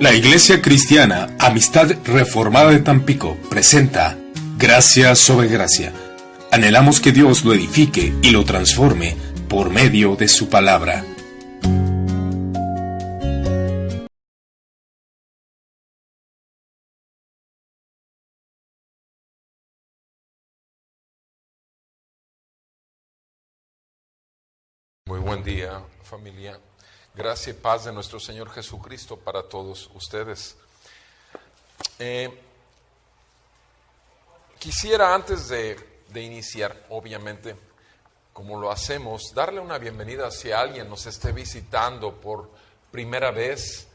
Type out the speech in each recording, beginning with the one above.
La Iglesia Cristiana Amistad Reformada de Tampico presenta Gracia sobre Gracia. Anhelamos que Dios lo edifique y lo transforme por medio de su palabra. Muy buen día, familia. Gracia y paz de nuestro Señor Jesucristo para todos ustedes. Quisiera antes de iniciar, obviamente, como lo hacemos, darle una bienvenida si alguien nos esté visitando por primera vez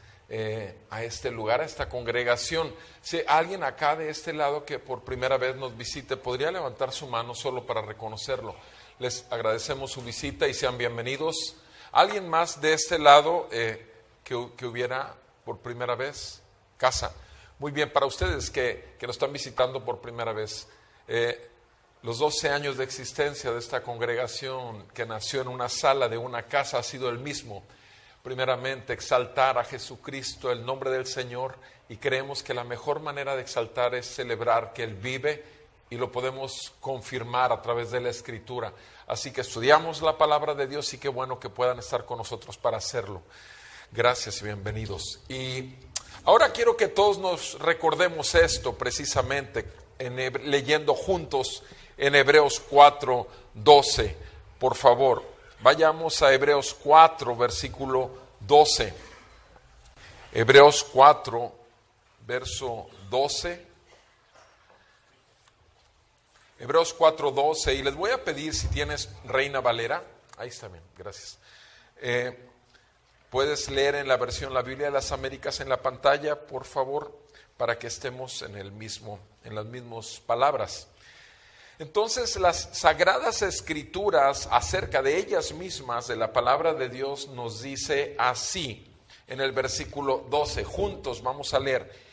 a este lugar, a esta congregación. Si alguien acá de este lado que por primera vez nos visite, podría levantar su mano solo para reconocerlo. Les agradecemos su visita y sean bienvenidos. ¿Alguien más de este lado que hubiera por primera vez? Casa. Muy bien, para ustedes que nos están visitando por primera vez, los 12 años de existencia de esta congregación que nació en una sala de una casa ha sido el mismo. Primeramente, exaltar a Jesucristo, el nombre del Señor, y creemos que la mejor manera de exaltar es celebrar que Él vive, y lo podemos confirmar a través de la Escritura. Así que estudiamos la palabra de Dios y qué bueno que puedan estar con nosotros para hacerlo. Gracias y bienvenidos. Y ahora quiero que todos nos recordemos esto precisamente, leyendo juntos en Hebreos 4:12. Por favor, vayamos a Hebreos 4, versículo 12. Hebreos 4, verso 12. Hebreos 4:12, y les voy a pedir si tienes Reina Valera, ahí está bien, gracias. Puedes leer en la versión La Biblia de las Américas en la pantalla, por favor, para que estemos en las mismas palabras. Entonces, las Sagradas Escrituras acerca de ellas mismas, de la palabra de Dios, nos dice así, en el versículo 12, juntos vamos a leer.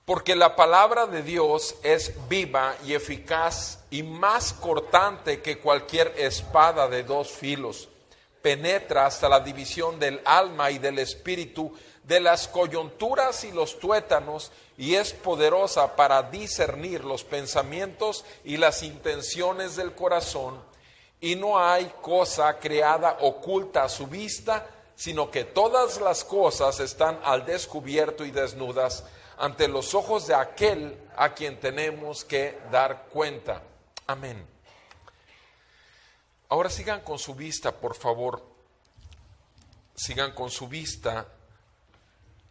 Porque la palabra de Dios es viva y eficaz y más cortante que cualquier espada de dos filos. Penetra hasta la división del alma y del espíritu, de las coyunturas y los tuétanos, y es poderosa para discernir los pensamientos y las intenciones del corazón. Y no hay cosa creada oculta a su vista, sino que todas las cosas están al descubierto y desnudas ante los ojos de aquel a quien tenemos que dar cuenta. Amén. Ahora sigan con su vista, por favor. Sigan con su vista,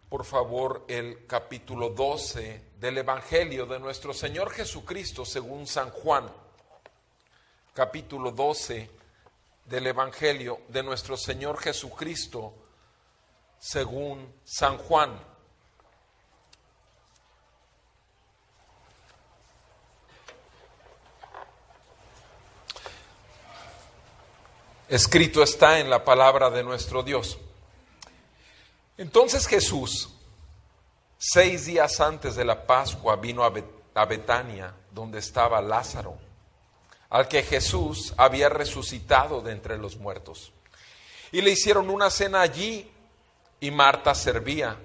por favor, el capítulo 12 del Evangelio de nuestro Señor Jesucristo según San Juan. Capítulo 12 del Evangelio de nuestro Señor Jesucristo según San Juan. Escrito está en la palabra de nuestro Dios. Entonces Jesús, 6 días antes de la Pascua, vino a Betania, donde estaba Lázaro, al que Jesús había resucitado de entre los muertos. Y le hicieron una cena allí, y Marta servía,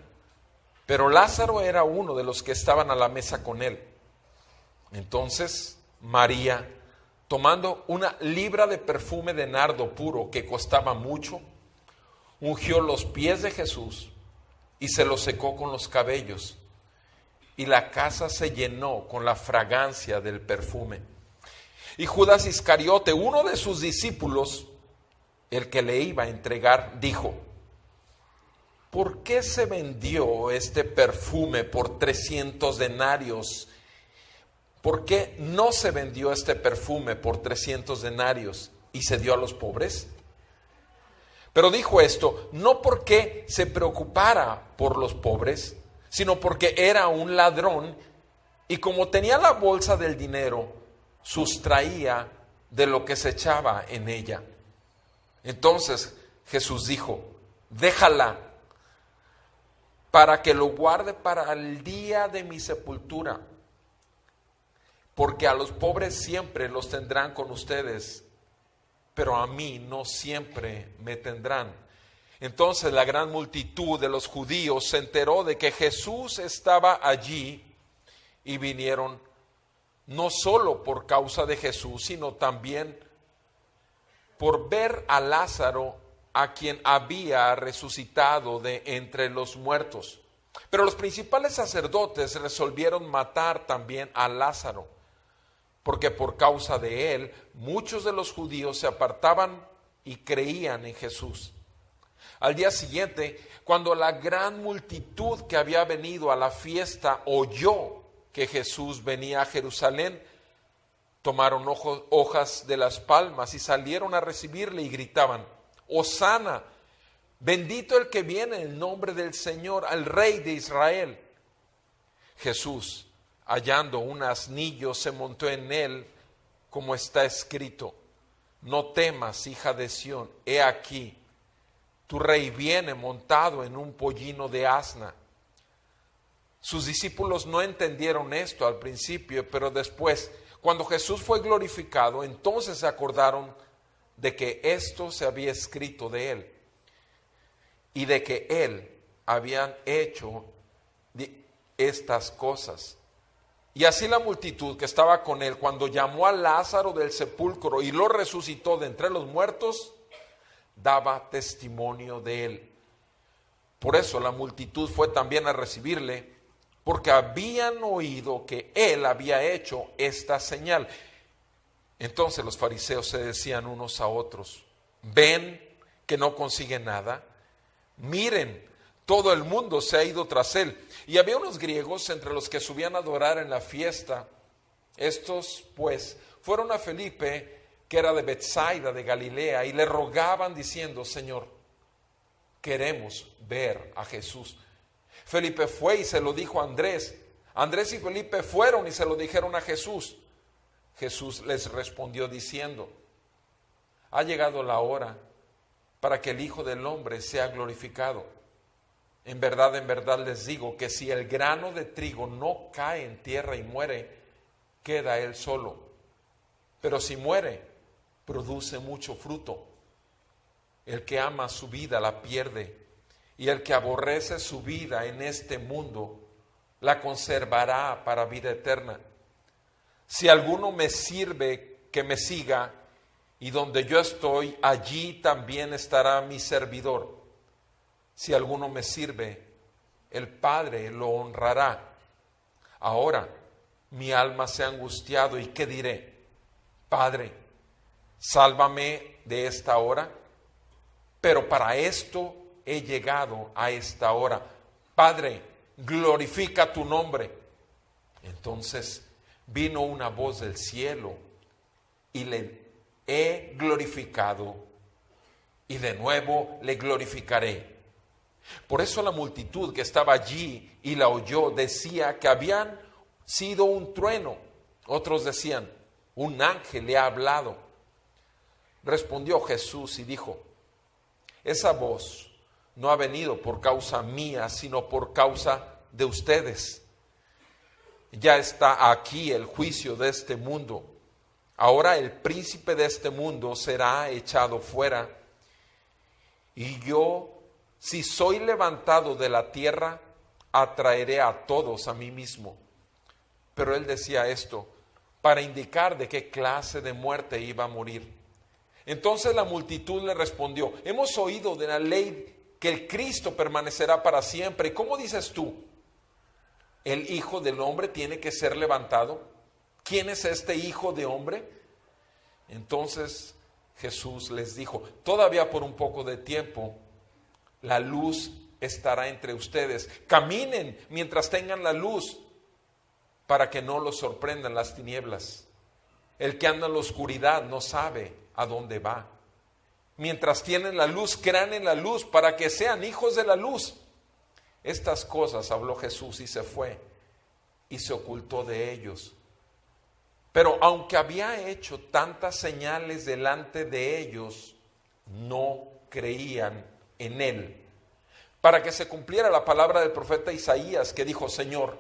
pero Lázaro era uno de los que estaban a la mesa con él. Entonces María, tomando una libra de perfume de nardo puro que costaba mucho, ungió los pies de Jesús y se los secó con los cabellos, y la casa se llenó con la fragancia del perfume. Y Judas Iscariote, uno de sus discípulos, el que le iba a entregar, dijo: ¿por qué se vendió este perfume por 300 denarios? ¿Por qué no se vendió este perfume por 300 denarios y se dio a los pobres? Pero dijo esto no porque se preocupara por los pobres, sino porque era un ladrón, y como tenía la bolsa del dinero, sustraía de lo que se echaba en ella. Entonces Jesús dijo: déjala, para que lo guarde para el día de mi sepultura. Porque a los pobres siempre los tendrán con ustedes, pero a mí no siempre me tendrán. Entonces la gran multitud de los judíos se enteró de que Jesús estaba allí y vinieron no solo por causa de Jesús, sino también por ver a Lázaro, a quien había resucitado de entre los muertos. Pero los principales sacerdotes resolvieron matar también a Lázaro, porque por causa de él muchos de los judíos se apartaban y creían en Jesús. Al día siguiente, cuando la gran multitud que había venido a la fiesta oyó que Jesús venía a Jerusalén, tomaron hojas de las palmas y salieron a recibirle y gritaban: Hosana, bendito el que viene en el nombre del Señor, al Rey de Israel. Jesús, hallando un asnillo, se montó en él, como está escrito: No temas, hija de Sión, he aquí, tu rey viene montado en un pollino de asna. Sus discípulos no entendieron esto al principio, pero después, cuando Jesús fue glorificado, entonces se acordaron de que esto se había escrito de él y de que él había hecho estas cosas. Y así la multitud que estaba con él, cuando llamó a Lázaro del sepulcro y lo resucitó de entre los muertos, daba testimonio de él. Por eso la multitud fue también a recibirle, porque habían oído que él había hecho esta señal. Entonces los fariseos se decían unos a otros: ¿ven que no consigue nada? Miren, todo el mundo se ha ido tras él. Y había unos griegos entre los que subían a adorar en la fiesta. Estos, pues, fueron a Felipe, que era de Betsaida, de Galilea, y le rogaban diciendo: Señor, queremos ver a Jesús. Felipe fue y se lo dijo a Andrés. Andrés y Felipe fueron y se lo dijeron a Jesús. Jesús les respondió diciendo: ha llegado la hora para que el Hijo del Hombre sea glorificado. En verdad les digo que si el grano de trigo no cae en tierra y muere, queda él solo. Pero si muere, produce mucho fruto. El que ama su vida la pierde, y el que aborrece su vida en este mundo la conservará para vida eterna. Si alguno me sirve, que me siga, y donde yo estoy, allí también estará mi servidor. Si alguno me sirve, el Padre lo honrará. Ahora mi alma se ha angustiado, ¿y qué diré? Padre, sálvame de esta hora. Pero para esto he llegado a esta hora. Padre, glorifica tu nombre. Entonces vino una voz del cielo: y le he glorificado, y de nuevo le glorificaré. Por eso la multitud que estaba allí y la oyó decía que habían sido un trueno. Otros decían: un ángel le ha hablado. Respondió Jesús y dijo: esa voz no ha venido por causa mía, sino por causa de ustedes. Ya está aquí el juicio de este mundo. Ahora el príncipe de este mundo será echado fuera. Y yo, si soy levantado de la tierra, atraeré a todos a mí mismo. Pero él decía esto para indicar de qué clase de muerte iba a morir. Entonces la multitud le respondió: hemos oído de la ley que el Cristo permanecerá para siempre. ¿Y cómo dices tú? ¿El Hijo del Hombre tiene que ser levantado? ¿Quién es este Hijo de Hombre? Entonces Jesús les dijo: todavía por un poco de tiempo la luz estará entre ustedes. Caminen mientras tengan la luz, para que no los sorprendan las tinieblas. El que anda en la oscuridad no sabe a dónde va. Mientras tienen la luz, crean en la luz, para que sean hijos de la luz. Estas cosas habló Jesús y se fue, y se ocultó de ellos. Pero aunque había hecho tantas señales delante de ellos, no creían en él. Para que se cumpliera la palabra del profeta Isaías, que dijo: Señor,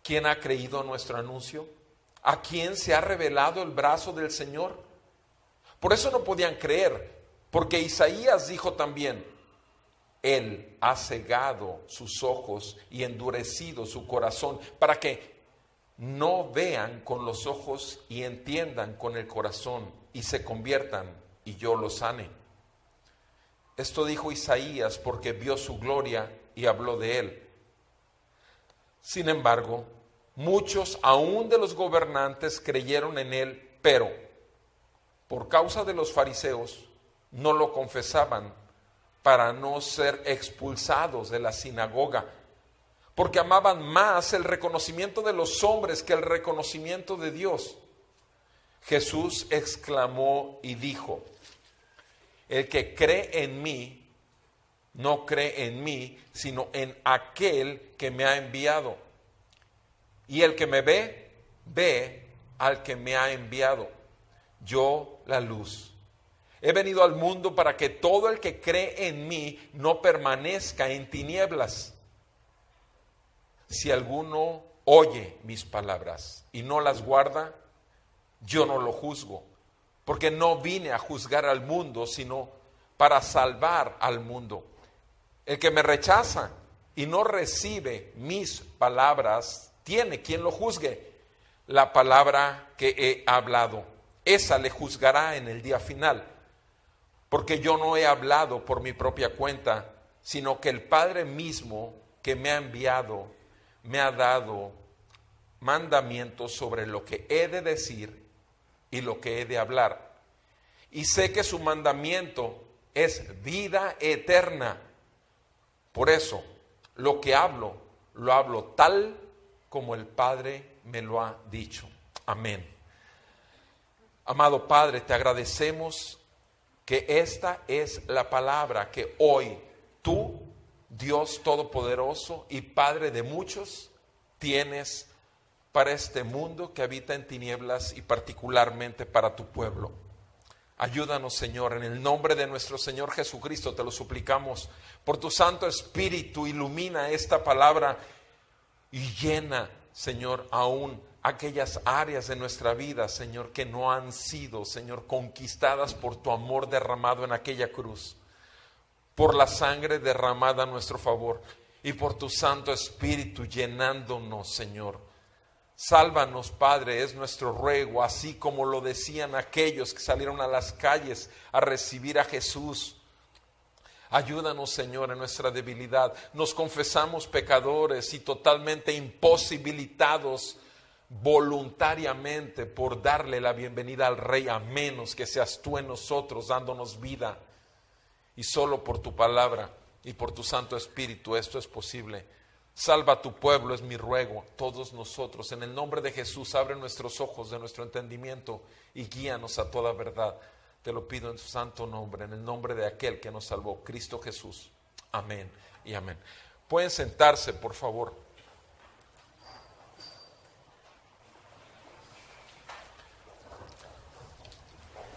¿quién ha creído nuestro anuncio? ¿A quién se ha revelado el brazo del Señor? Por eso no podían creer, porque Isaías dijo también: Él ha cegado sus ojos y endurecido su corazón para que no vean con los ojos y entiendan con el corazón y se conviertan y yo los sane. Esto dijo Isaías porque vio su gloria y habló de él. Sin embargo, muchos aún de los gobernantes creyeron en él, pero por causa de los fariseos no lo confesaban para no ser expulsados de la sinagoga, porque amaban más el reconocimiento de los hombres que el reconocimiento de Dios. Jesús exclamó y dijo: el que cree en mí, no cree en mí, sino en aquel que me ha enviado. Y el que me ve, ve al que me ha enviado. Yo, la luz. He venido al mundo para que todo el que cree en mí no permanezca en tinieblas. Si alguno oye mis palabras y no las guarda, yo no lo juzgo, porque no vine a juzgar al mundo, sino para salvar al mundo. El que me rechaza y no recibe mis palabras, tiene quien lo juzgue. La palabra que he hablado, esa le juzgará en el día final. Porque yo no he hablado por mi propia cuenta, sino que el Padre mismo que me ha enviado me ha dado mandamientos sobre lo que he de decir y lo que he de hablar. Y sé que su mandamiento es vida eterna. Por eso, lo que hablo, lo hablo tal como el Padre me lo ha dicho. Amén. Amado Padre, te agradecemos que esta es la palabra que hoy tú, Dios Todopoderoso y Padre de muchos, tienes para este mundo que habita en tinieblas y particularmente para tu pueblo. Ayúdanos, Señor, en el nombre de nuestro Señor Jesucristo, te lo suplicamos. Por tu Santo Espíritu, ilumina esta palabra y llena, Señor, aún aquellas áreas de nuestra vida, Señor, que no han sido, Señor, conquistadas por tu amor derramado en aquella cruz, por la sangre derramada a nuestro favor y por tu Santo Espíritu llenándonos, Señor. Sálvanos, Padre, es nuestro ruego, así como lo decían aquellos que salieron a las calles a recibir a Jesús. Ayúdanos, Señor, en nuestra debilidad. Nos confesamos pecadores y totalmente imposibilitados voluntariamente por darle la bienvenida al Rey, a menos que seas tú en nosotros dándonos vida. Y solo por tu palabra y por tu Santo Espíritu esto es posible. Salva a tu pueblo, es mi ruego, todos nosotros. En el nombre de Jesús, abre nuestros ojos de nuestro entendimiento y guíanos a toda verdad. Te lo pido en su santo nombre, en el nombre de aquel que nos salvó, Cristo Jesús. Amén y amén. Pueden sentarse, por favor.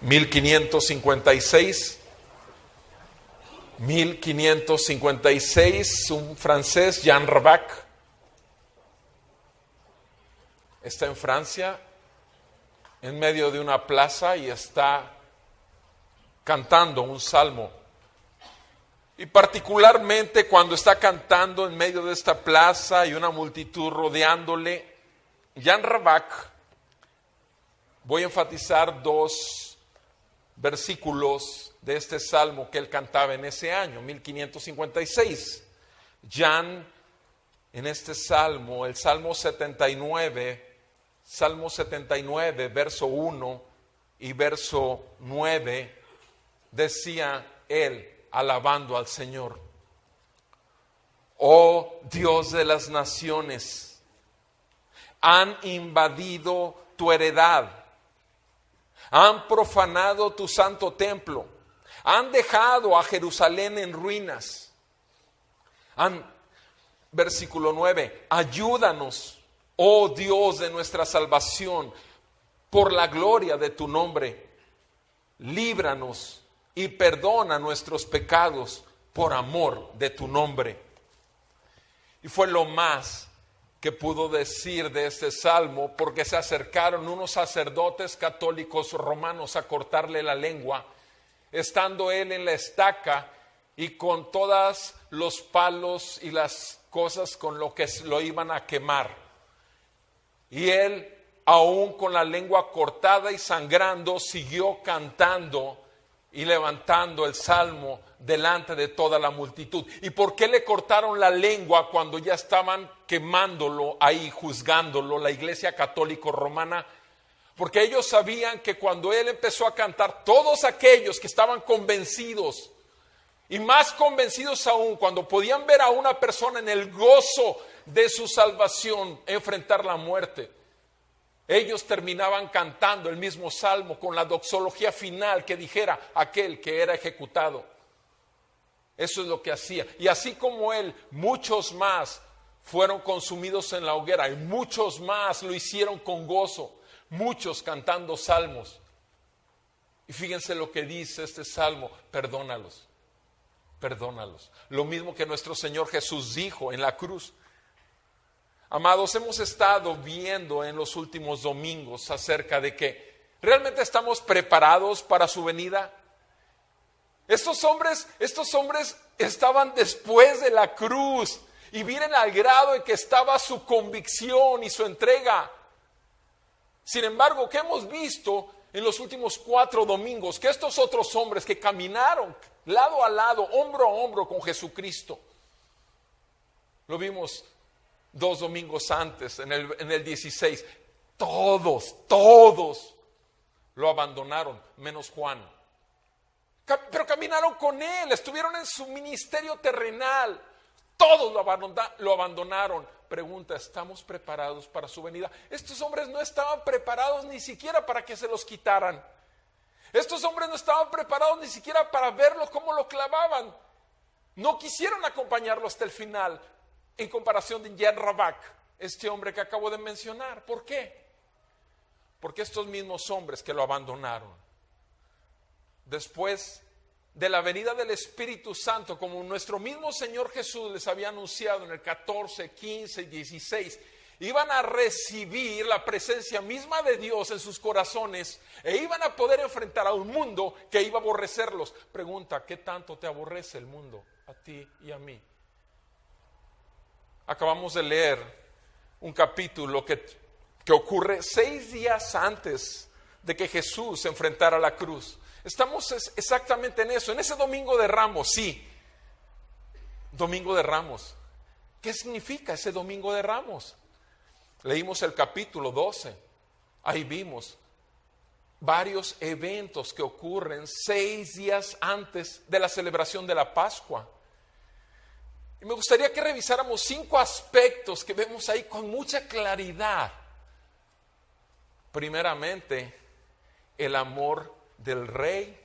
(1556) 1556, un francés, Jean Rabac, está en Francia, en medio de una plaza y está cantando un salmo. Y particularmente cuando está cantando en medio de esta plaza y una multitud rodeándole, Jean Rabac, voy a enfatizar dos versículos de este salmo que él cantaba en ese año, 1556. Jean, en este salmo, el Salmo 79, verso 1 y verso 9, decía él, alabando al Señor: oh Dios de las naciones, han invadido tu heredad, han profanado tu santo templo, han dejado a Jerusalén en ruinas. Versículo 9, ayúdanos, oh Dios de nuestra salvación, por la gloria de tu nombre, líbranos y perdona nuestros pecados por amor de tu nombre. Y fue lo más que pudo decir de este salmo, porque se acercaron unos sacerdotes católicos romanos a cortarle la lengua, estando él en la estaca y con todos los palos y las cosas con lo que lo iban a quemar. Y él, aún con la lengua cortada y sangrando, siguió cantando y levantando el salmo delante de toda la multitud. ¿Y por qué le cortaron la lengua cuando ya estaban quemándolo ahí, juzgándolo, la Iglesia Católica Romana? Porque ellos sabían que cuando él empezó a cantar, todos aquellos que estaban convencidos, y más convencidos aún, cuando podían ver a una persona en el gozo de su salvación enfrentar la muerte, ellos terminaban cantando el mismo salmo con la doxología final que dijera aquel que era ejecutado. Eso es lo que hacía. Y así como él, muchos más fueron consumidos en la hoguera y muchos más lo hicieron con gozo, muchos cantando salmos. Y fíjense lo que dice este salmo: perdónalos, perdónalos. Lo mismo que nuestro Señor Jesús dijo en la cruz. Amados, hemos estado viendo en los últimos domingos acerca de que realmente estamos preparados para su venida. Estos hombres estaban después de la cruz y miren al grado en que estaba su convicción y su entrega. Sin embargo, ¿qué hemos visto en los últimos 4 domingos? Que estos otros hombres que caminaron lado a lado, hombro a hombro con Jesucristo, lo vimos 2 domingos antes, en el 16, todos lo abandonaron, menos Juan. Pero caminaron con él, estuvieron en su ministerio terrenal, todos lo abandonaron. Pregunta: ¿estamos preparados para su venida? Estos hombres no estaban preparados ni siquiera para que se los quitaran. Estos hombres no estaban preparados ni siquiera para verlo cómo lo clavaban. No quisieron acompañarlo hasta el final, en comparación de Jan Rabak, este hombre que acabo de mencionar. ¿Por qué? Porque estos mismos hombres que lo abandonaron, después de la venida del Espíritu Santo, como nuestro mismo Señor Jesús les había anunciado en el 14, 15 y 16, iban a recibir la presencia misma de Dios en sus corazones e iban a poder enfrentar a un mundo que iba a aborrecerlos. Pregunta: ¿qué tanto te aborrece el mundo a ti y a mí? Acabamos de leer un capítulo que ocurre 6 días antes de que Jesús se enfrentara a la cruz. Estamos exactamente en eso, en ese Domingo de Ramos. Sí, Domingo de Ramos. ¿Qué significa ese Domingo de Ramos? Leímos el capítulo 12. Ahí vimos varios eventos que ocurren 6 días antes de la celebración de la Pascua. Y me gustaría que revisáramos 5 aspectos que vemos ahí con mucha claridad. Primeramente, el amor del Rey,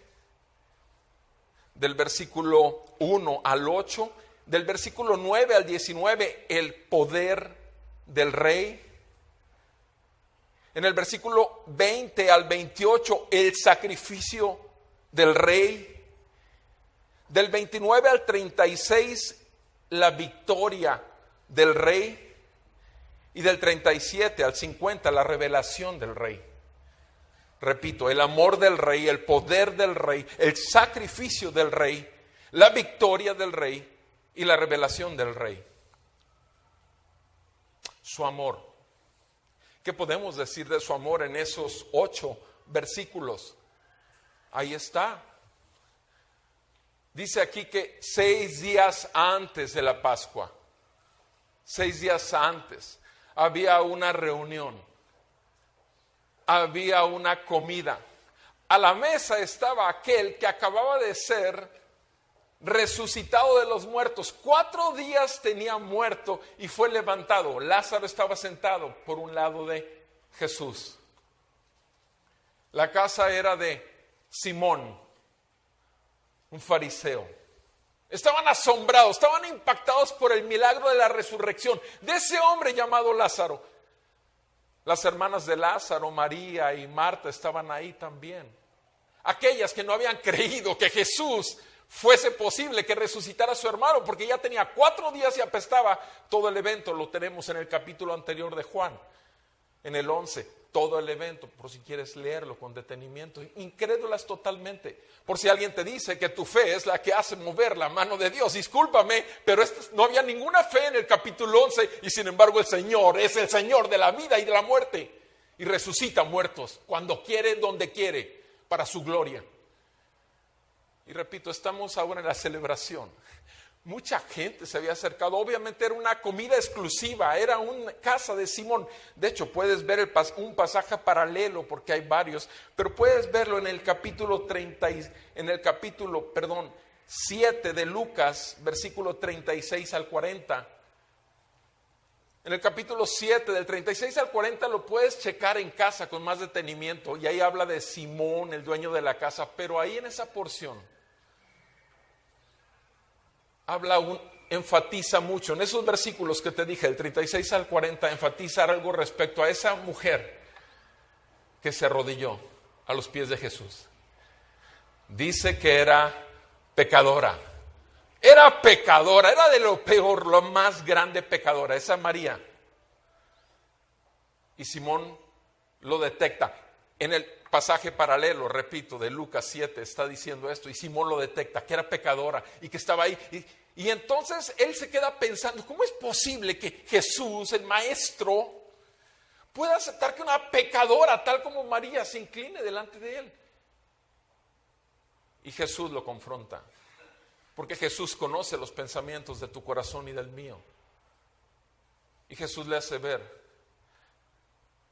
del versículo 1 al 8, del versículo 9 al 19, el poder del Rey. En el versículo 20 al 28, el sacrificio del Rey. Del 29 al 36, la victoria del Rey. Y del 37 al 50, la revelación del Rey. Repito: el amor del Rey, el poder del Rey, el sacrificio del Rey, la victoria del Rey y la revelación del Rey. Su amor. ¿Qué podemos decir de su amor en esos 8 versículos? Ahí está. Dice aquí que 6 días antes de la Pascua, 6 días antes, había una reunión, había una comida. A la mesa estaba aquel que acababa de ser resucitado de los muertos. 4 días tenía muerto y fue levantado. Lázaro estaba sentado por un lado de Jesús. La casa era de Simón, un fariseo. Estaban asombrados, estaban impactados por el milagro de la resurrección de ese hombre llamado Lázaro. Las hermanas de Lázaro, María y Marta, estaban ahí también. Aquellas que no habían creído que Jesús fuese posible que resucitara a su hermano, porque ya tenía 4 días y apestaba. Todo el evento lo tenemos en el capítulo anterior de Juan. En el 11, todo el evento, por si quieres leerlo con detenimiento. Incrédulas totalmente. Por si alguien te dice que tu fe es la que hace mover la mano de Dios, discúlpame, pero no había ninguna fe en el capítulo 11 y sin embargo el Señor es el Señor de la vida y de la muerte y resucita muertos cuando quiere, donde quiere, para su gloria. Y repito, estamos ahora en la celebración. Mucha gente se había acercado, obviamente era una comida exclusiva, era una casa de Simón. De hecho, puedes ver un pasaje paralelo, porque hay varios, pero puedes verlo en el capítulo 7 de Lucas, versículo 36 al 40. En el capítulo 7, del 36 al 40, lo puedes checar en casa con más detenimiento, y ahí habla de Simón, el dueño de la casa, pero ahí en esa porción enfatiza mucho, en esos versículos que te dije, del 36 al 40, enfatiza algo respecto a esa mujer que se arrodilló a los pies de Jesús. Dice que era pecadora, era de lo peor, lo más grande pecadora, esa María. Y Simón lo detecta. En el pasaje paralelo, repito, de Lucas 7 está diciendo esto, y Simón lo detecta, que era pecadora y que estaba ahí. Y entonces él se queda pensando, ¿cómo es posible que Jesús, el maestro, pueda aceptar que una pecadora tal como María se incline delante de él? Y Jesús lo confronta, porque Jesús conoce los pensamientos de tu corazón y del mío. Y Jesús le hace ver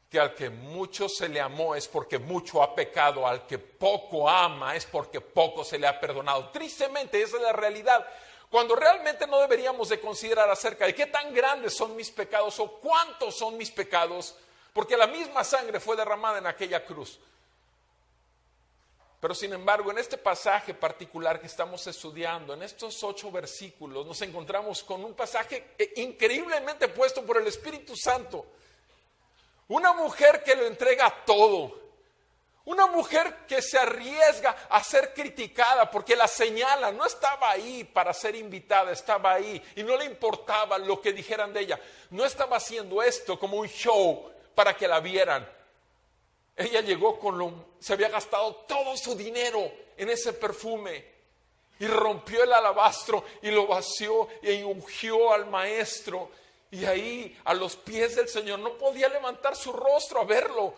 que al que mucho se le amó es porque mucho ha pecado, al que poco ama es porque poco se le ha perdonado. Tristemente, esa es la realidad. Cuando realmente no deberíamos de considerar acerca de qué tan grandes son mis pecados o cuántos son mis pecados, porque la misma sangre fue derramada en aquella cruz. Pero sin embargo, en este pasaje particular que estamos estudiando, en estos 8 versículos, nos encontramos con un pasaje increíblemente puesto por el Espíritu Santo. Una mujer que lo entrega todo. Una mujer que se arriesga a ser criticada porque la señalan. No estaba ahí para ser invitada, estaba ahí y no le importaba lo que dijeran de ella. No estaba haciendo esto como un show para que la vieran. Ella llegó se había gastado todo su dinero en ese perfume y rompió el alabastro y lo vació y ungió al maestro. Y ahí a los pies del Señor no podía levantar su rostro a verlo.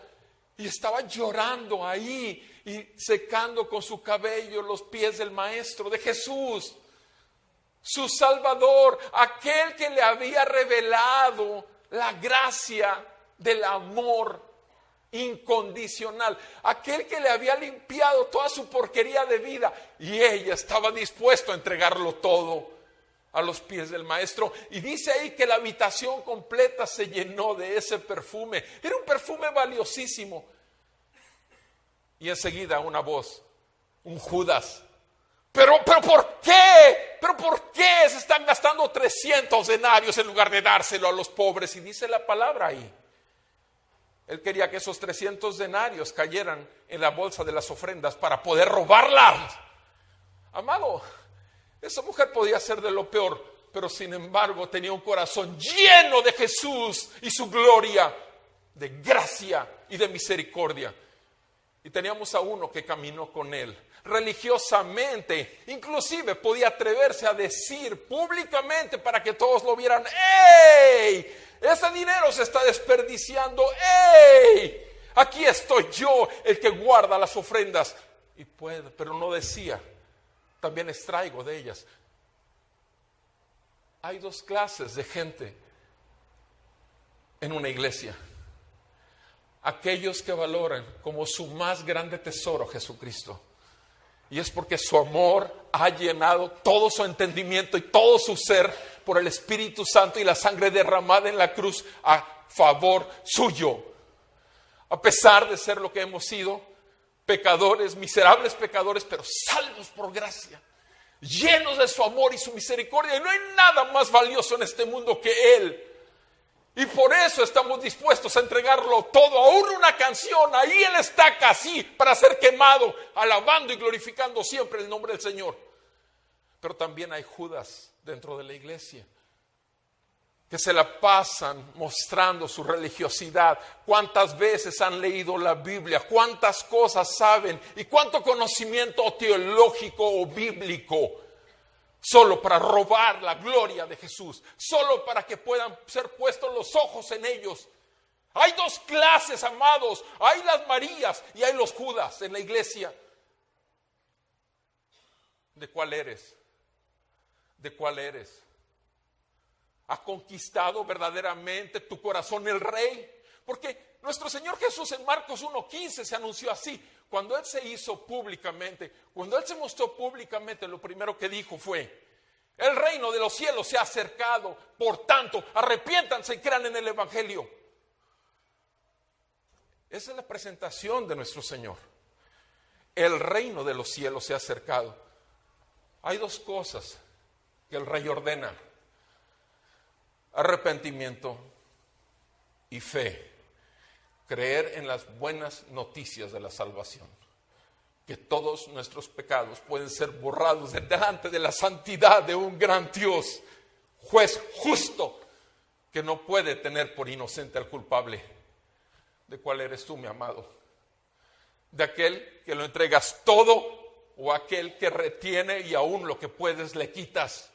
Y estaba llorando ahí y secando con su cabello los pies del maestro, de Jesús, su Salvador, aquel que le había revelado la gracia del amor incondicional, aquel que le había limpiado toda su porquería de vida. Y ella estaba dispuesta a entregarlo todo a los pies del maestro. Y dice ahí que la habitación completa se llenó de ese perfume. Era un perfume valiosísimo. Y enseguida una voz, un Judas. ¿Pero por qué? ¿Pero por qué se están gastando 300 denarios en lugar de dárselo a los pobres? Y dice la palabra ahí. Él quería que esos 300 denarios cayeran en la bolsa de las ofrendas para poder robarlas. Amado, esa mujer podía ser de lo peor, pero sin embargo tenía un corazón lleno de Jesús y su gloria, de gracia y de misericordia. Y teníamos a uno que caminó con él religiosamente, inclusive podía atreverse a decir públicamente para que todos lo vieran: ¡ey! Ese dinero se está desperdiciando. ¡Ey! Aquí estoy yo, el que guarda las ofrendas. Y puede, pero no decía: también extraigo de ellas. Hay 2 clases de gente en una iglesia: aquellos que valoran como su más grande tesoro Jesucristo, y es porque su amor ha llenado todo su entendimiento y todo su ser por el Espíritu Santo y la sangre derramada en la cruz a favor suyo. A pesar de ser lo que hemos sido, pecadores, miserables pecadores, pero salvos por gracia, llenos de su amor y su misericordia. Y no hay nada más valioso en este mundo que Él. Y por eso estamos dispuestos a entregarlo todo, aún una canción. Ahí Él está casi para ser quemado, alabando y glorificando siempre el nombre del Señor. Pero también hay Judas dentro de la iglesia. que se la pasan mostrando su religiosidad, cuántas veces han leído la Biblia, cuántas cosas saben y cuánto conocimiento teológico o bíblico, solo para robar la gloria de Jesús, solo para que puedan ser puestos los ojos en ellos. Hay dos clases, amados, hay las Marías y hay los Judas en la iglesia. ¿De cuál eres? ¿De cuál eres? ¿Ha conquistado verdaderamente tu corazón el Rey? Porque nuestro Señor Jesús en Marcos 1:15 se anunció así. Cuando Él se hizo públicamente, cuando Él se mostró públicamente, lo primero que dijo fue: el reino de los cielos se ha acercado, por tanto, arrepiéntanse y crean en el Evangelio. Esa es la presentación de nuestro Señor. El reino de los cielos se ha acercado. Hay dos cosas que el Rey ordena: arrepentimiento y fe. Creer en las buenas noticias de la salvación, que todos nuestros pecados pueden ser borrados delante de la santidad de un gran Dios, juez justo, que no puede tener por inocente al culpable. ¿De cuál eres tú, mi amado? ¿De aquel que lo entregas todo o aquel que retiene y aún lo que puedes le quitas?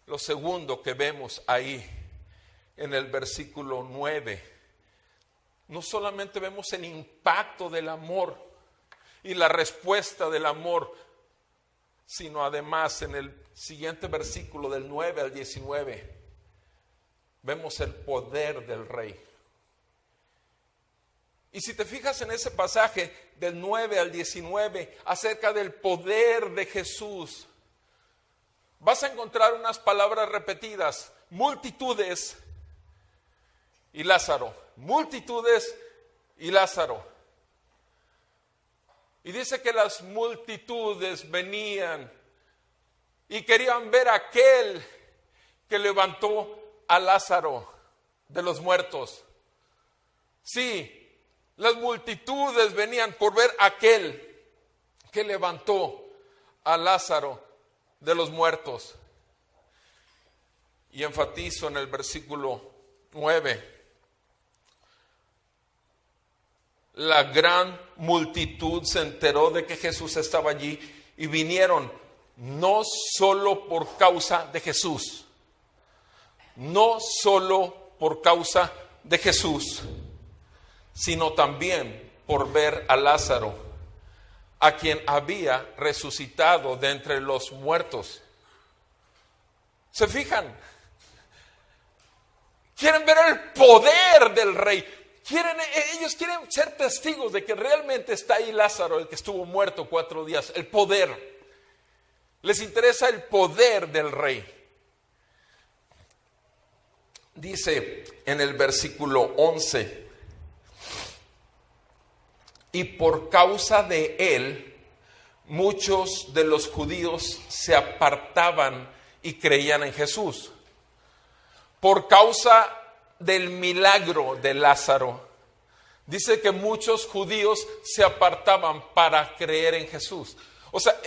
Lo segundo que vemos ahí en el versículo 9, no solamente vemos el impacto del amor y la respuesta del amor, sino además en el siguiente versículo del 9 al 19, vemos el poder del Rey. Y si te fijas en ese pasaje del 9 al 19 acerca del poder de Jesús, vas a encontrar unas palabras repetidas: multitudes y Lázaro, multitudes y Lázaro. Y dice que las multitudes venían y querían ver a aquel que levantó a Lázaro de los muertos. Sí, las multitudes venían por ver a aquel que levantó a Lázaro de los muertos. Y enfatizo en el versículo 9. La gran multitud se enteró de que Jesús estaba allí y vinieron no solo por causa de Jesús, no solo por causa de Jesús, sino también por ver a Lázaro, a quien había resucitado de entre los muertos. ¿Se fijan? Quieren ver el poder del Rey. Ellos quieren ser testigos de que realmente está ahí Lázaro, el que estuvo muerto 4 días. El poder. Les interesa el poder del Rey. Dice en el versículo 11: y por causa de él, muchos de los judíos se apartaban y creían en Jesús. Por causa del milagro de Lázaro, dice que muchos judíos se apartaban para creer en Jesús. O sea,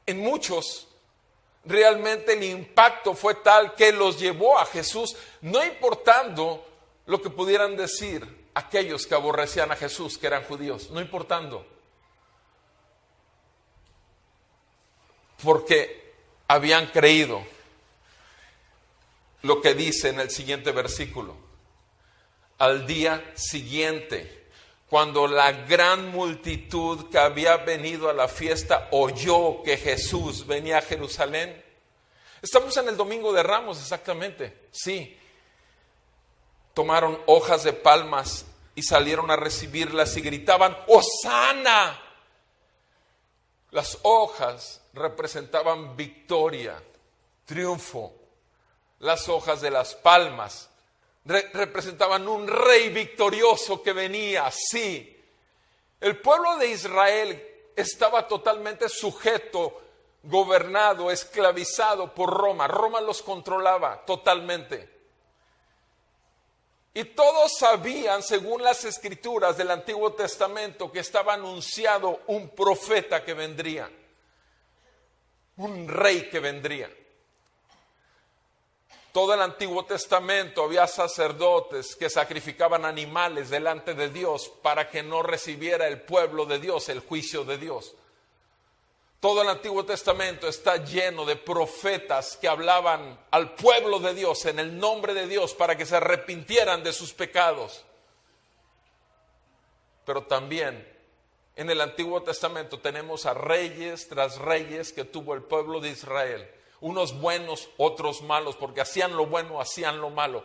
en muchos realmente el impacto fue tal que los llevó a Jesús, no importando lo que pudieran decir aquellos que aborrecían a Jesús, que eran judíos, no importando, porque habían creído. Lo que dice en el siguiente versículo: al día siguiente, cuando la gran multitud que había venido a la fiesta oyó que Jesús venía a Jerusalén. Estamos en el Domingo de Ramos, exactamente, sí. Tomaron hojas de palmas y salieron a recibirlas y gritaban: ¡Hosana! Las hojas representaban victoria, triunfo. Las hojas de las palmas representaban un rey victorioso que venía. Sí, el pueblo de Israel estaba totalmente sujeto, gobernado, esclavizado por Roma. Roma los controlaba totalmente. Y todos sabían, según las escrituras del Antiguo Testamento, que estaba anunciado un profeta que vendría, un rey que vendría. Todo el Antiguo Testamento había sacerdotes que sacrificaban animales delante de Dios para que no recibiera el pueblo de Dios el juicio de Dios. Todo el Antiguo Testamento está lleno de profetas que hablaban al pueblo de Dios en el nombre de Dios para que se arrepintieran de sus pecados. Pero también en el Antiguo Testamento tenemos a reyes tras reyes que tuvo el pueblo de Israel. Unos buenos, otros malos, porque hacían lo bueno, hacían lo malo.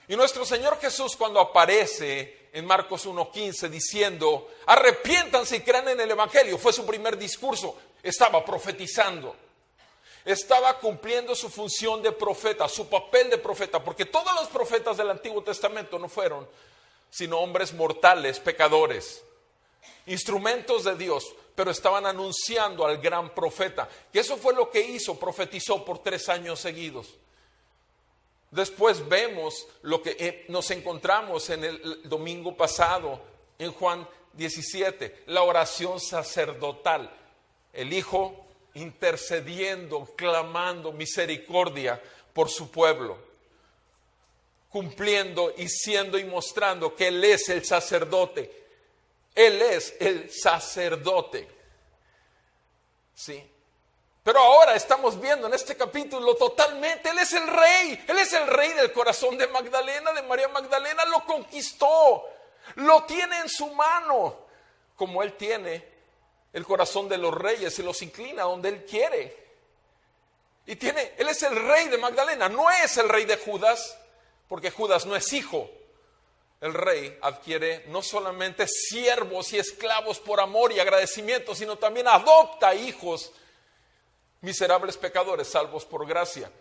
Y nuestro Señor Jesús, cuando aparece en Marcos 1:15 diciendo, arrepiéntanse y crean en el Evangelio, fue su primer discurso, estaba profetizando. Estaba cumpliendo su función de profeta, su papel de profeta, porque todos los profetas del Antiguo Testamento no fueron sino hombres mortales, pecadores, instrumentos de Dios, pero estaban anunciando al gran profeta, que eso fue lo que hizo, profetizó por 3 años seguidos. Después vemos lo que nos encontramos en el domingo pasado, en Juan 17, la oración sacerdotal, el Hijo intercediendo, clamando misericordia por su pueblo, cumpliendo y siendo y mostrando que Él es el sacerdote. Él es el sacerdote. Sí. Pero ahora estamos viendo en este capítulo totalmente, Él es el rey. Él es el rey del corazón de Magdalena, de María Magdalena. Lo conquistó. Lo tiene en su mano. Como Él tiene el corazón de los reyes y los inclina donde Él quiere. Él es el rey de Magdalena. No es el rey de Judas, porque Judas no es hijo. El rey adquiere no solamente siervos y esclavos por amor y agradecimiento, sino también adopta hijos, miserables pecadores, salvos por gracia.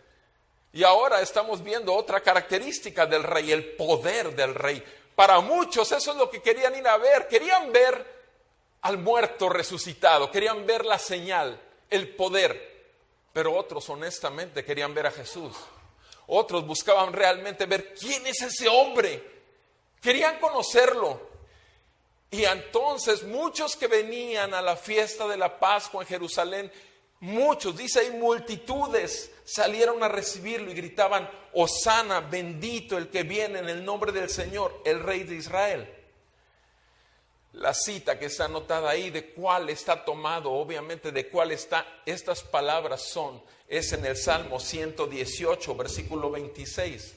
Y ahora estamos viendo otra característica del rey, el poder del rey. Para muchos eso es lo que querían ir a ver. Querían ver al muerto resucitado, querían ver la señal, el poder. Pero otros honestamente querían ver a Jesús. Otros buscaban realmente ver quién es ese hombre. Querían conocerlo. Y entonces muchos que venían a la fiesta de la Pascua en Jerusalén, muchos, dice ahí, multitudes salieron a recibirlo y gritaban, Hosana, bendito el que viene en el nombre del Señor, el Rey de Israel. La cita que está anotada ahí, de cuál está tomado, obviamente de cuál está, estas palabras es en el Salmo 118, versículo 26.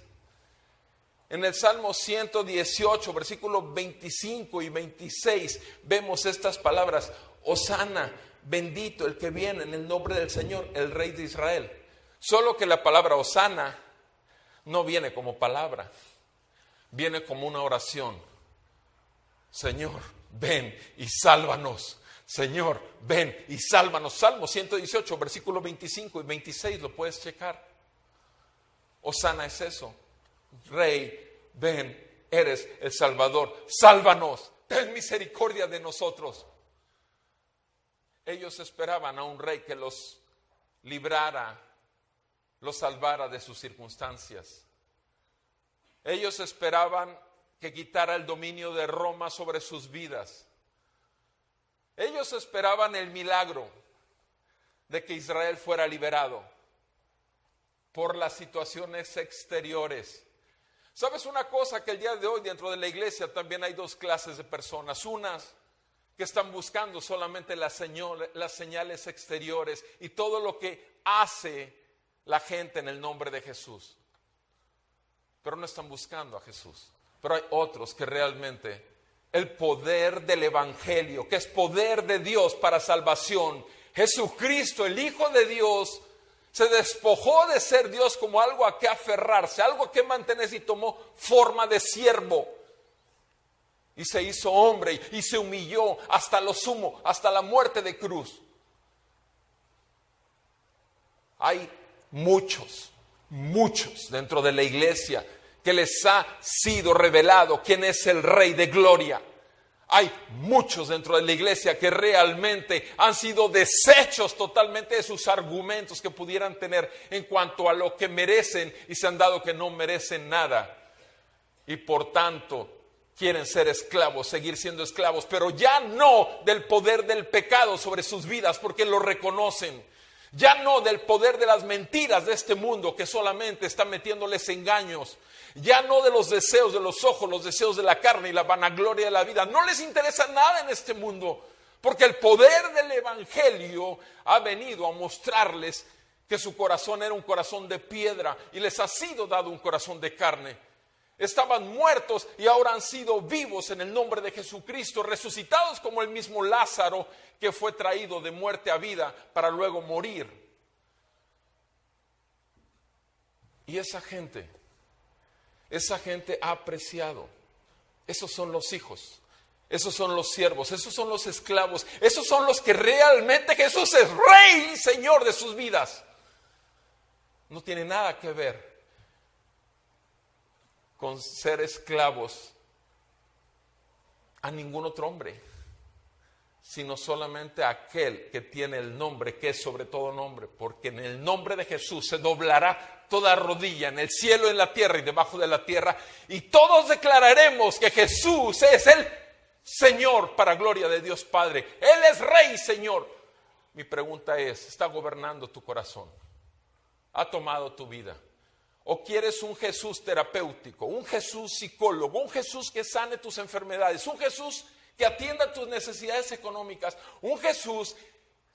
En el Salmo 118, versículos 25 y 26, vemos estas palabras, Hosana, bendito el que viene en el nombre del Señor, el Rey de Israel. Solo que la palabra Hosana no viene como palabra, viene como una oración. Señor, ven y sálvanos. Señor, ven y sálvanos. Salmo 118, versículos 25 y 26, lo puedes checar. Hosana es eso. Rey, ven, eres el Salvador, sálvanos, ten misericordia de nosotros. Ellos esperaban a un rey que los librara, los salvara de sus circunstancias. Ellos esperaban que quitara el dominio de Roma sobre sus vidas. Ellos esperaban el milagro de que Israel fuera liberado por las situaciones exteriores. ¿Sabes una cosa? Que el día de hoy dentro de la iglesia también hay 2 clases de personas. Unas que están buscando solamente las señales exteriores y todo lo que hace la gente en el nombre de Jesús. Pero no están buscando a Jesús. Pero hay otros que realmente el poder del Evangelio, que es poder de Dios para salvación, Jesucristo, el Hijo de Dios, se despojó de ser Dios como algo a que aferrarse, algo a que mantenerse y tomó forma de siervo. Y se hizo hombre y se humilló hasta lo sumo, hasta la muerte de cruz. Hay muchos dentro de la iglesia que les ha sido revelado quién es el Rey de Gloria. Hay muchos dentro de la iglesia que realmente han sido deshechos totalmente de sus argumentos que pudieran tener en cuanto a lo que merecen y se han dado que no merecen nada. Y por tanto quieren ser esclavos, seguir siendo esclavos, pero ya no del poder del pecado sobre sus vidas porque lo reconocen. Ya no del poder de las mentiras de este mundo que solamente está metiéndoles engaños. Ya no de los deseos de los ojos, los deseos de la carne y la vanagloria de la vida. No les interesa nada en este mundo, porque el poder del evangelio ha venido a mostrarles que su corazón era un corazón de piedra y les ha sido dado un corazón de carne. Estaban muertos y ahora han sido vivos en el nombre de Jesucristo, resucitados como el mismo Lázaro que fue traído de muerte a vida para luego morir. Y esa gente ha apreciado. Esos son los hijos, esos son los siervos, esos son los esclavos, esos son los que realmente Jesús es Rey y Señor de sus vidas. No tiene nada que ver con ser esclavos a ningún otro hombre, sino solamente a aquel que tiene el nombre que es sobre todo nombre, porque en el nombre de Jesús se doblará toda rodilla en el cielo, en la tierra y debajo de la tierra, y todos declararemos que Jesús es el Señor para gloria de Dios Padre. Él es Rey y Señor. Mi pregunta es, ¿está gobernando tu corazón? ¿Ha tomado tu vida? ¿O quieres un Jesús terapéutico, un Jesús psicólogo, un Jesús que sane tus enfermedades, un Jesús que atienda tus necesidades económicas, un Jesús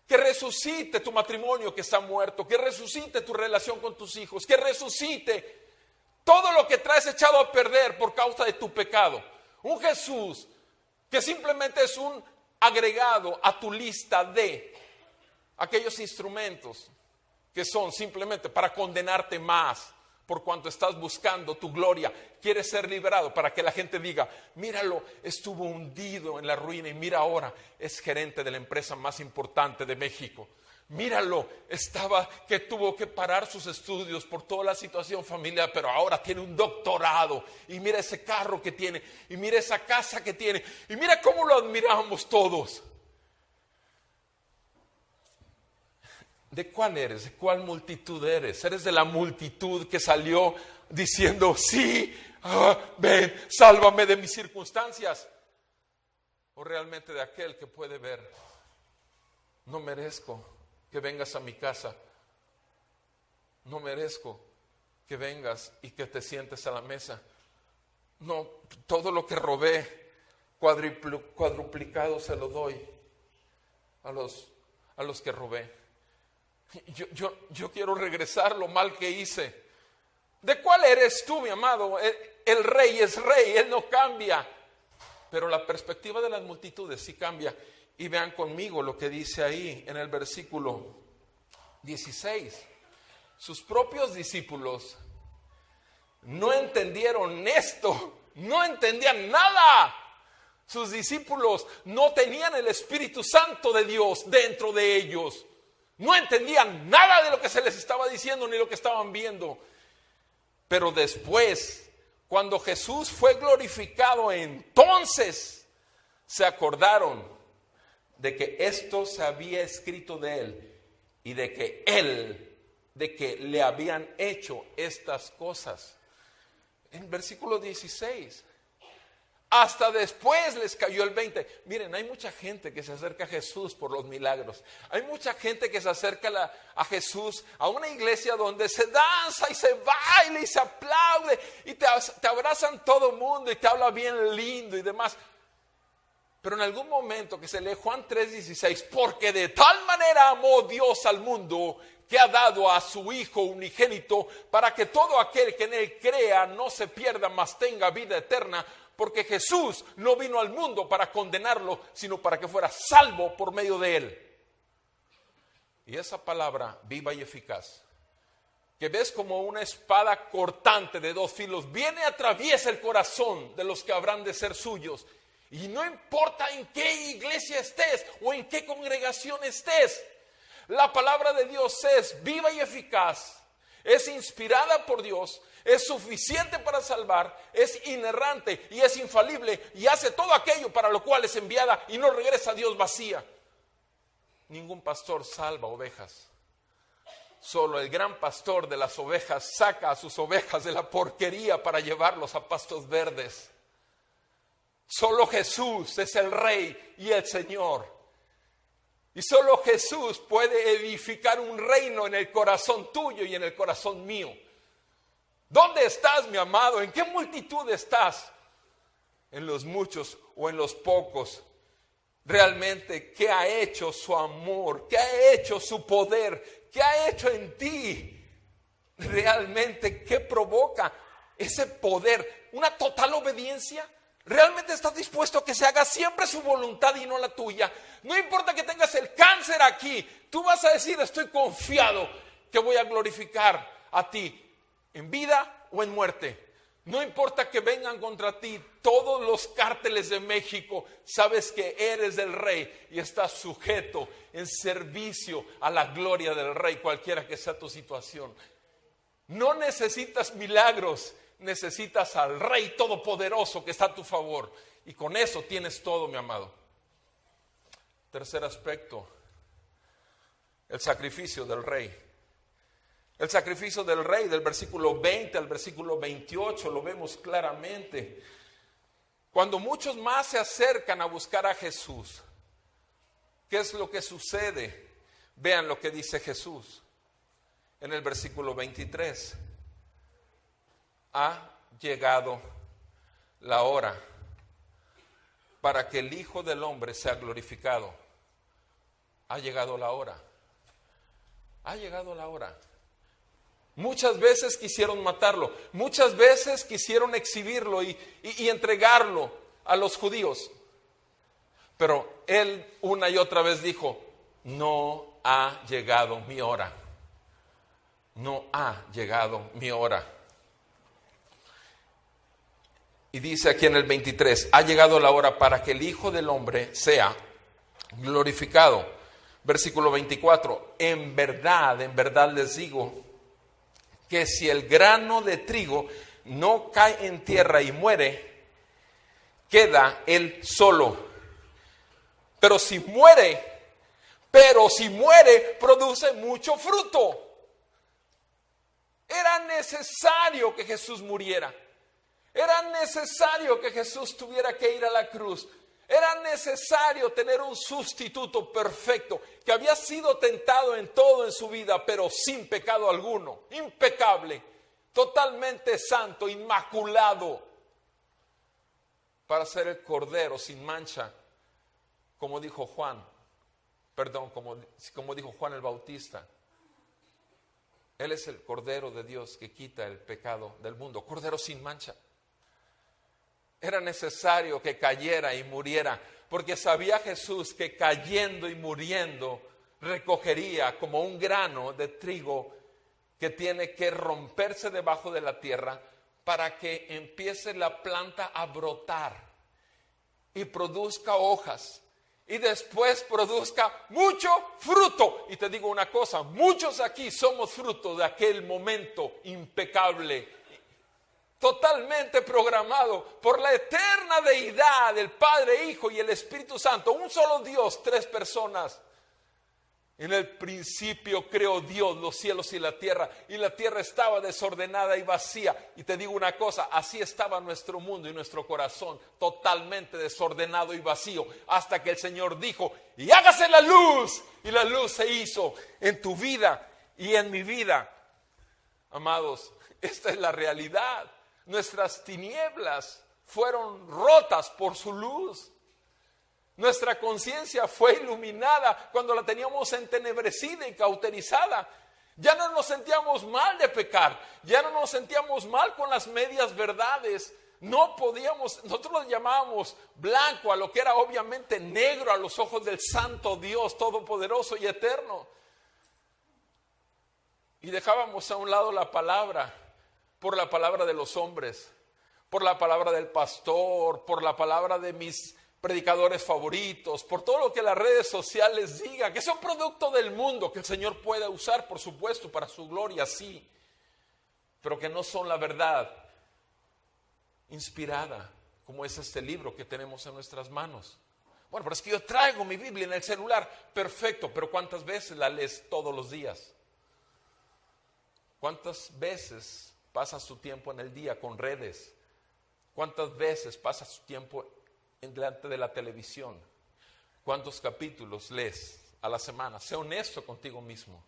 que resucite tu matrimonio que está muerto, que resucite tu relación con tus hijos, que resucite todo lo que traes echado a perder por causa de tu pecado? Un Jesús que simplemente es un agregado a tu lista de aquellos instrumentos que son simplemente para condenarte más por cuanto estás buscando tu gloria. Quieres ser liberado para que la gente diga, míralo, estuvo hundido en la ruina y mira ahora, es gerente de la empresa más importante de México. Míralo, que tuvo que parar sus estudios por toda la situación familiar, pero ahora tiene un doctorado. Y mira ese carro que tiene, y mira esa casa que tiene, y mira cómo lo admiramos todos. ¿De cuál eres? ¿De cuál multitud eres? ¿Eres de la multitud que salió diciendo, sí, ven, sálvame de mis circunstancias? ¿O realmente de aquel que puede ver, no merezco que vengas a mi casa, no merezco que vengas y que te sientes a la mesa? No, todo lo que robé, cuadruplicado se lo doy a los que robé. Yo quiero regresar lo mal que hice. ¿De cuál eres tú, mi amado? El Rey es Rey, Él no cambia. Pero la perspectiva de las multitudes sí cambia. Y vean conmigo lo que dice ahí en el versículo 16. Sus propios discípulos no entendieron esto, no entendían nada. Sus discípulos no tenían el Espíritu Santo de Dios dentro de ellos. No entendían nada de lo que se les estaba diciendo ni lo que estaban viendo. Pero después, cuando Jesús fue glorificado, entonces se acordaron de que esto se había escrito de Él y de que le habían hecho estas cosas. En versículo 16. Hasta después les cayó el 20. Miren, hay mucha gente que se acerca a Jesús por los milagros. Hay mucha gente que se acerca a Jesús a una iglesia donde se danza y se baila y se aplaude y te abrazan todo el mundo y te habla bien lindo y demás. Pero en algún momento que se lee Juan 3:16, porque de tal manera amó Dios al mundo que ha dado a su Hijo unigénito para que todo aquel que en Él crea no se pierda, mas tenga vida eterna. Porque Jesús no vino al mundo para condenarlo, sino para que fuera salvo por medio de Él. Y esa palabra viva y eficaz, que ves como una espada cortante de dos filos, viene y atraviesa el corazón de los que habrán de ser suyos. Y no importa en qué iglesia estés o en qué congregación estés, la palabra de Dios es viva y eficaz, es inspirada por Dios, es suficiente para salvar, es inerrante y es infalible y hace todo aquello para lo cual es enviada y no regresa a Dios vacía. Ningún pastor salva ovejas. Solo el gran pastor de las ovejas saca a sus ovejas de la porquería para llevarlos a pastos verdes. Solo Jesús es el Rey y el Señor. Y solo Jesús puede edificar un reino en el corazón tuyo y en el corazón mío. ¿Dónde estás, mi amado? ¿En qué multitud estás? ¿En los muchos o en los pocos? Realmente, ¿qué ha hecho su amor? ¿Qué ha hecho su poder? ¿Qué ha hecho en ti? Realmente, ¿qué provoca ese poder? ¿Una total obediencia? ¿Realmente estás dispuesto a que se haga siempre su voluntad y no la tuya? No importa que tengas el cáncer aquí, tú vas a decir, estoy confiado que voy a glorificar a ti en vida o en muerte. No importa que vengan contra ti todos los cárteles de México, sabes que eres del Rey y estás sujeto en servicio a la gloria del Rey, cualquiera que sea tu situación. No necesitas milagros, necesitas al Rey Todopoderoso que está a tu favor. Y con eso tienes todo, mi amado. Tercer aspecto, el sacrificio del Rey. El sacrificio del Rey, del versículo 20 al versículo 28, lo vemos claramente. Cuando muchos más se acercan a buscar a Jesús, ¿qué es lo que sucede? Vean lo que dice Jesús en el versículo 23. Ha llegado la hora para que el Hijo del Hombre sea glorificado. Ha llegado la hora. Ha llegado la hora. Muchas veces quisieron matarlo, muchas veces quisieron exhibirlo y entregarlo a los judíos. Pero él una y otra vez dijo, no ha llegado mi hora. No ha llegado mi hora. Y dice aquí en el 23, ha llegado la hora para que el Hijo del Hombre sea glorificado. Versículo 24, en verdad les digo, que si el grano de trigo no cae en tierra y muere, queda él solo. Pero si muere, produce mucho fruto. Era necesario que Jesús muriera. Era necesario que Jesús tuviera que ir a la cruz. Era necesario tener un sustituto perfecto, que había sido tentado en todo en su vida, pero sin pecado alguno, impecable, totalmente santo, inmaculado, para ser el Cordero sin mancha, como dijo Juan, como dijo Juan el Bautista. Él es el Cordero de Dios que quita el pecado del mundo, Cordero sin mancha. Era necesario que cayera y muriera, porque sabía Jesús que cayendo y muriendo recogería como un grano de trigo que tiene que romperse debajo de la tierra para que empiece la planta a brotar y produzca hojas y después produzca mucho fruto. Y te digo una cosa, muchos aquí somos fruto de aquel momento impecable, totalmente programado por la eterna deidad del Padre, Hijo y el Espíritu Santo. Un solo Dios, tres personas. En el principio creó Dios los cielos y la tierra estaba desordenada y vacía. Y te digo una cosa, así estaba nuestro mundo y nuestro corazón, totalmente desordenado y vacío, hasta que el Señor dijo, y hágase la luz. Y la luz se hizo en tu vida y en mi vida. Amados, esta es la realidad. Nuestras tinieblas fueron rotas por su luz. Nuestra conciencia fue iluminada cuando la teníamos entenebrecida y cauterizada. Ya no nos sentíamos mal de pecar, ya no nos sentíamos mal con las medias verdades. No podíamos, nosotros lo llamábamos blanco a lo que era obviamente negro a los ojos del Santo Dios Todopoderoso y Eterno. Y dejábamos a un lado la palabra, por la palabra de los hombres, por la palabra del pastor, por la palabra de mis predicadores favoritos, por todo lo que las redes sociales digan, que son producto del mundo, que el Señor puede usar, por supuesto, para su gloria, sí, pero que no son la verdad inspirada, como es este libro que tenemos en nuestras manos. Bueno, pero es que yo traigo mi Biblia en el celular, perfecto, pero ¿cuántas veces la lees todos los días? ¿Cuántas veces pasas tu tiempo en el día con redes? ¿Cuántas veces pasas tu tiempo delante de la televisión? ¿Cuántos capítulos lees a la semana. Sé honesto contigo mismo.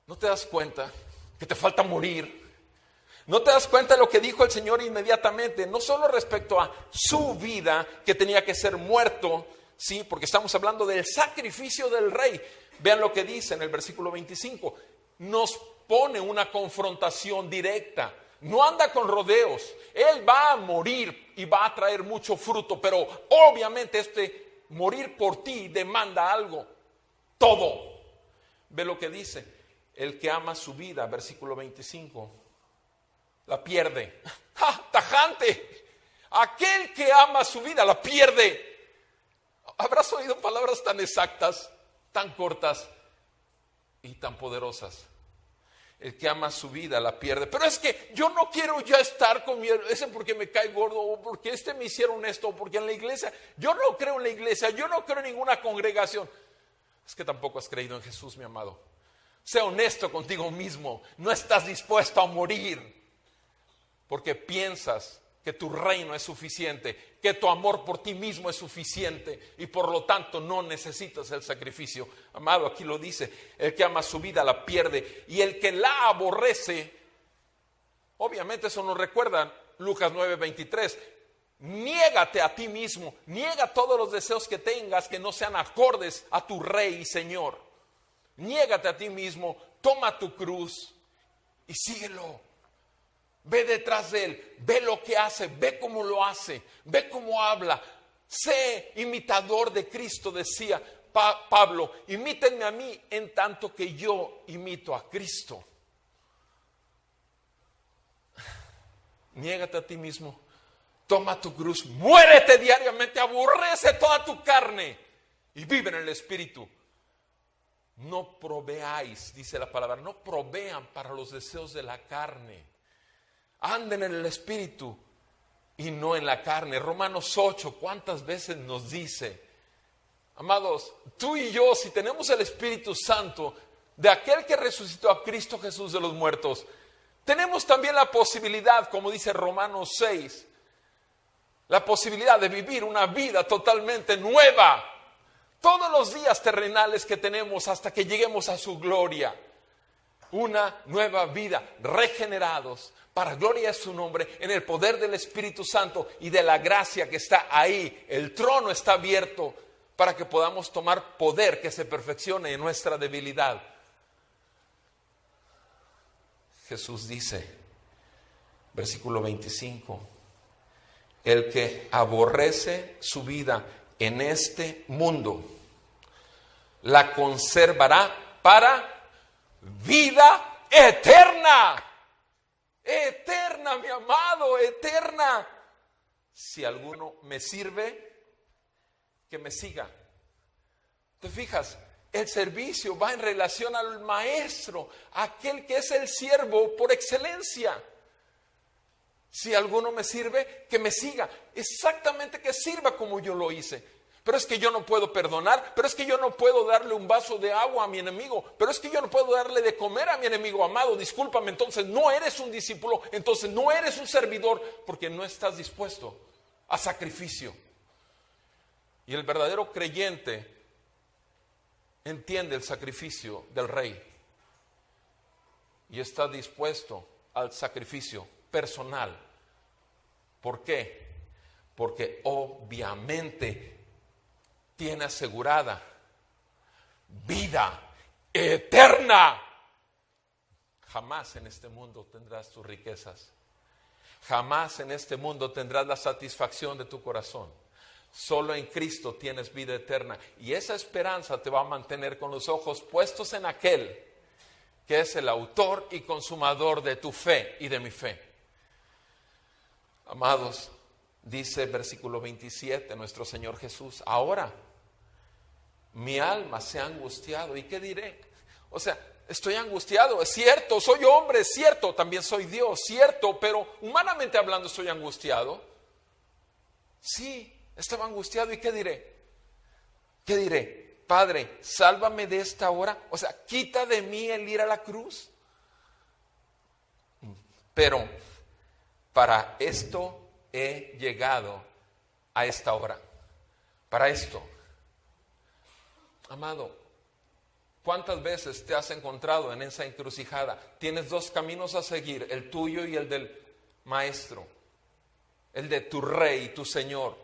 ¿No te das cuenta que te falta morir? ¿No te das cuenta de lo que dijo el Señor inmediatamente? No solo respecto a su vida, que tenía que ser muerto, sí, porque estamos hablando del sacrificio del Rey. Vean lo que dice en el versículo 25. Nos pone una confrontación directa. No anda con rodeos. Él va a morir y va a traer mucho fruto, pero obviamente este morir por ti demanda algo. Todo. Ve lo que dice. El que ama su vida, versículo 25, la pierde. ¡Ja! Tajante. Aquel que ama su vida la pierde. Habrás oído palabras tan exactas, tan cortas y tan poderosas. El que ama su vida la pierde. Pero es que yo no quiero ya estar con ese porque me cae gordo, o porque me hicieron esto, o porque en la iglesia, yo no creo en la iglesia, yo no creo en ninguna congregación. Es que tampoco has creído en Jesús, mi amado. Sé honesto contigo mismo. No estás dispuesto a morir porque piensas que tu reino es suficiente, que tu amor por ti mismo es suficiente y por lo tanto no necesitas el sacrificio. Amado, aquí lo dice, el que ama su vida la pierde y el que la aborrece, obviamente eso nos recuerda Lucas 9:23, niégate a ti mismo, niega todos los deseos que tengas que no sean acordes a tu Rey y Señor. Niégate a ti mismo, toma tu cruz y síguelo. Ve detrás de Él, ve lo que hace, ve cómo lo hace, ve cómo habla. Sé imitador de Cristo, decía Pablo. Imítenme a mí en tanto que yo imito a Cristo. Niégate a ti mismo, toma tu cruz, muérete diariamente, aborrece toda tu carne y vive en el Espíritu. No proveáis, dice la palabra, no provean para los deseos de la carne. Anden en el Espíritu y no en la carne. Romanos 8, ¿cuántas veces nos dice? Amados, tú y yo, si tenemos el Espíritu Santo de aquel que resucitó a Cristo Jesús de los muertos, tenemos también la posibilidad, como dice Romanos 6, la posibilidad de vivir una vida totalmente nueva. Todos los días terrenales que tenemos hasta que lleguemos a su gloria. Una nueva vida, regenerados para gloria de su nombre, en el poder del Espíritu Santo y de la gracia que está ahí. El trono está abierto para que podamos tomar poder que se perfeccione en nuestra debilidad. Jesús dice, versículo 25, el que aborrece su vida en este mundo, la conservará para vida eterna. Eterna, mi amado, eterna. Si alguno me sirve, que me siga. ¿Te fijas? El servicio va en relación al maestro, aquel que es el siervo por excelencia. Si alguno me sirve, que me siga. Exactamente, que sirva como yo lo hice. Pero es que yo no puedo perdonar, pero es que yo no puedo darle un vaso de agua a mi enemigo, pero es que yo no puedo darle de comer a mi enemigo. Amado, discúlpame, entonces no eres un discípulo, entonces no eres un servidor, porque no estás dispuesto a sacrificio. Y el verdadero creyente entiende el sacrificio del Rey y está dispuesto al sacrificio personal. ¿Por qué? Porque obviamente tiene asegurada vida eterna. Jamás en este mundo tendrás tus riquezas. Jamás en este mundo tendrás la satisfacción de tu corazón. Solo en Cristo tienes vida eterna. Y esa esperanza te va a mantener con los ojos puestos en aquel que es el autor y consumador de tu fe y de mi fe. Amados, dice versículo 27 nuestro Señor Jesús, ahora mi alma se ha angustiado. ¿Y qué diré? O sea, estoy angustiado, es cierto, soy hombre, es cierto, también soy Dios, cierto, pero humanamente hablando estoy angustiado. Sí, estaba angustiado. ¿Y qué diré? ¿Qué diré? Padre, sálvame de esta hora. O sea, quita de mí el ir a la cruz. Pero para esto he llegado a esta hora. Para esto. Amado, ¿cuántas veces te has encontrado en esa encrucijada? Tienes dos caminos a seguir, el tuyo y el del Maestro, el de tu Rey, tu Señor,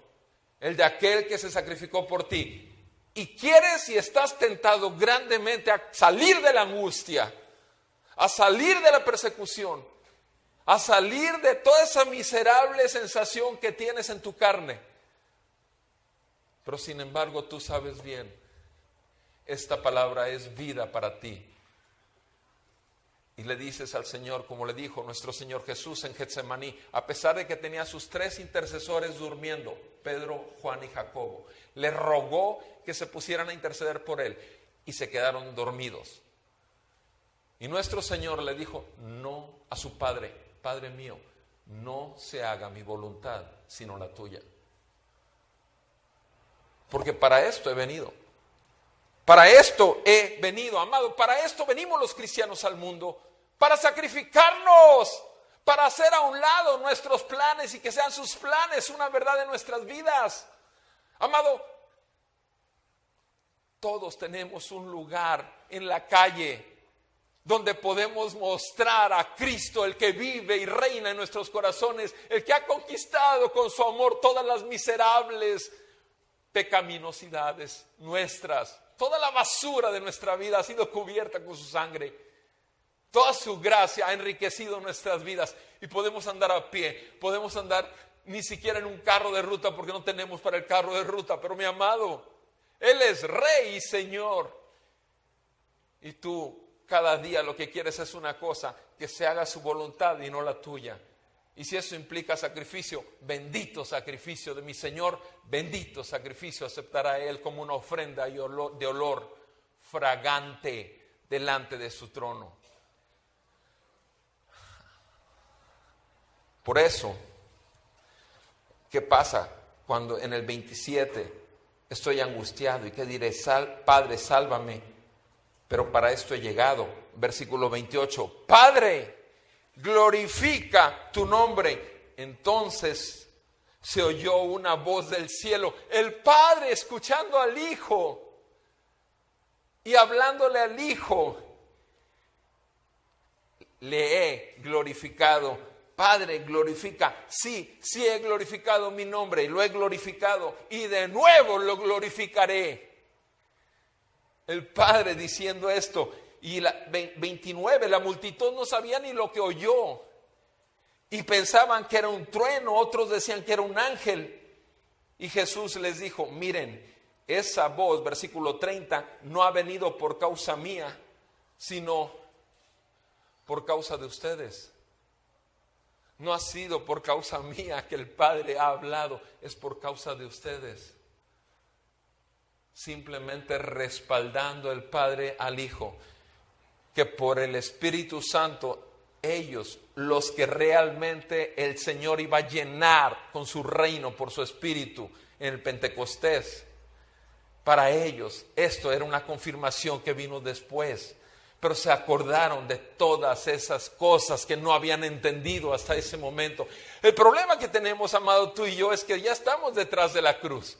el de aquel que se sacrificó por ti. Y quieres y estás tentado grandemente a salir de la angustia, a salir de la persecución, a salir de toda esa miserable sensación que tienes en tu carne. Pero sin embargo tú sabes bien, esta palabra es vida para ti. Y le dices al Señor, como le dijo nuestro Señor Jesús en Getsemaní, a pesar de que tenía sus 3 intercesores durmiendo, Pedro, Juan y Jacobo, le rogó que se pusieran a interceder por él y se quedaron dormidos. Y nuestro Señor le dijo no a su Padre: Padre mío, no se haga mi voluntad sino la tuya. Porque para esto he venido. Para esto he venido, amado. Para esto venimos los cristianos al mundo. Para sacrificarnos, para hacer a un lado nuestros planes y que sean sus planes una verdad en nuestras vidas. Amado, todos tenemos un lugar en la calle donde podemos mostrar a Cristo, el que vive y reina en nuestros corazones, el que ha conquistado con su amor todas las miserables pecaminosidades nuestras. Toda la basura de nuestra vida ha sido cubierta con su sangre. Toda su gracia ha enriquecido nuestras vidas y podemos andar a pie, podemos andar ni siquiera en un carro de ruta porque no tenemos para el carro de ruta. Pero mi amado, Él es Rey y Señor. Y tú cada día lo que quieres es una cosa: que se haga su voluntad y no la tuya. Y si eso implica sacrificio, bendito sacrificio de mi Señor, bendito sacrificio aceptará Él como una ofrenda de olor fragante delante de su trono. Por eso, ¿qué pasa cuando en el 27 estoy angustiado? ¿Y qué diré? Padre, sálvame. Pero para esto he llegado. Versículo 28. Padre, glorifica tu nombre. Entonces se oyó una voz del cielo. El Padre escuchando al Hijo y hablándole al Hijo. Le he glorificado. Padre, glorifica. Sí he glorificado mi nombre, lo he glorificado y de nuevo lo glorificaré. El Padre diciendo esto. Y 29, la multitud no sabía ni lo que oyó y pensaban que era un trueno, otros decían que era un ángel. Y Jesús les dijo: miren, esa voz, versículo 30, no ha venido por causa mía, sino por causa de ustedes. No ha sido por causa mía que el Padre ha hablado, es por causa de ustedes. Simplemente respaldando el Padre al Hijo, que por el Espíritu Santo, ellos, los que realmente el Señor iba a llenar con su reino por su Espíritu en el Pentecostés, para ellos esto era una confirmación que vino después. Pero se acordaron de todas esas cosas que no habían entendido hasta ese momento. El problema que tenemos, amado, tú y yo, es que ya estamos detrás de la cruz.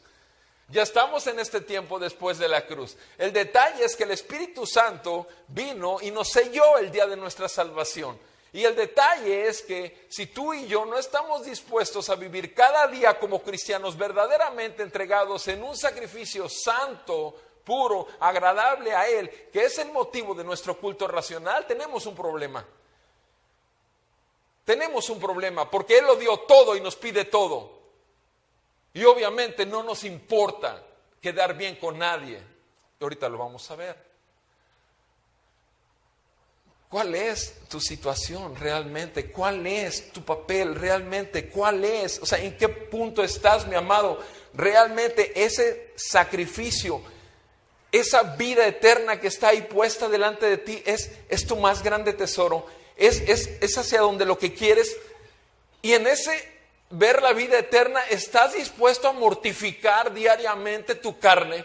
Ya estamos en este tiempo después de la cruz. El detalle es que el Espíritu Santo vino y nos selló el día de nuestra salvación. Y el detalle es que si tú y yo no estamos dispuestos a vivir cada día como cristianos verdaderamente entregados en un sacrificio santo, puro, agradable a Él, que es el motivo de nuestro culto racional, tenemos un problema. Tenemos un problema porque Él lo dio todo y nos pide todo. Y obviamente no nos importa quedar bien con nadie. Y ahorita lo vamos a ver. ¿Cuál es tu situación realmente? ¿Cuál es tu papel realmente? ¿Cuál es? O sea, ¿en qué punto estás, mi amado? Realmente ese sacrificio, esa vida eterna que está ahí puesta delante de ti es tu más grande tesoro. Es hacia donde lo que quieres. Y en ese ver la vida eterna, ¿estás dispuesto a mortificar diariamente tu carne?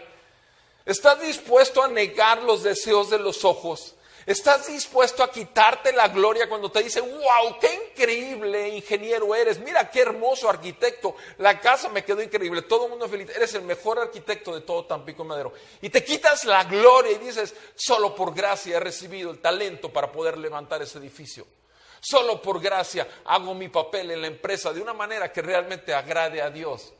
¿Estás dispuesto a negar los deseos de los ojos? ¿Estás dispuesto a quitarte la gloria cuando te dicen, wow, qué increíble ingeniero eres? Mira qué hermoso arquitecto. La casa me quedó increíble. Todo el mundo feliz. Eres el mejor arquitecto de todo Tampico y Madero. Y te quitas la gloria y dices, solo por gracia he recibido el talento para poder levantar ese edificio. Solo por gracia hago mi papel en la empresa de una manera que realmente agrade a Dios.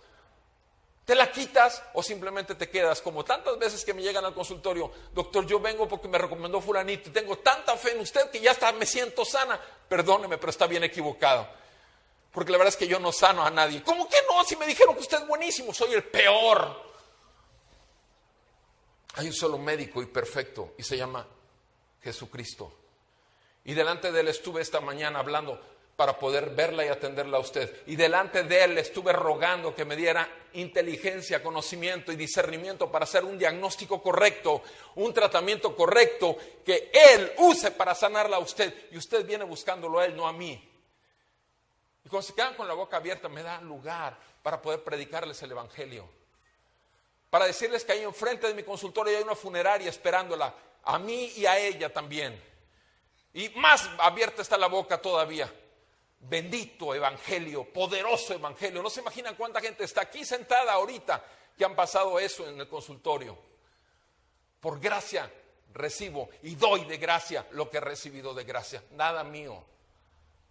¿Te la quitas o simplemente te quedas? Como tantas veces que me llegan al consultorio, doctor, yo vengo porque me recomendó fulanito y tengo tanta fe en usted que ya hasta me siento sana. Perdóneme, pero está bien equivocado. Porque la verdad es que yo no sano a nadie. ¿Cómo que no? Si me dijeron que usted es buenísimo, soy el peor. Hay un solo médico y perfecto y se llama Jesucristo. Y delante de él estuve esta mañana hablando para poder verla y atenderla a usted. Y delante de él estuve rogando que me diera inteligencia, conocimiento y discernimiento para hacer un diagnóstico correcto, un tratamiento correcto que él use para sanarla a usted. Y usted viene buscándolo a él, no a mí. Y cuando se quedan con la boca abierta me da lugar para poder predicarles el evangelio. Para decirles que ahí enfrente de mi consultorio hay una funeraria esperándola, a mí y a ella también. Y más abierta está la boca todavía. Bendito evangelio, poderoso evangelio. No se imaginan cuánta gente está aquí sentada ahorita que han pasado eso en el consultorio. Por gracia recibo y doy de gracia lo que he recibido de gracia. Nada mío.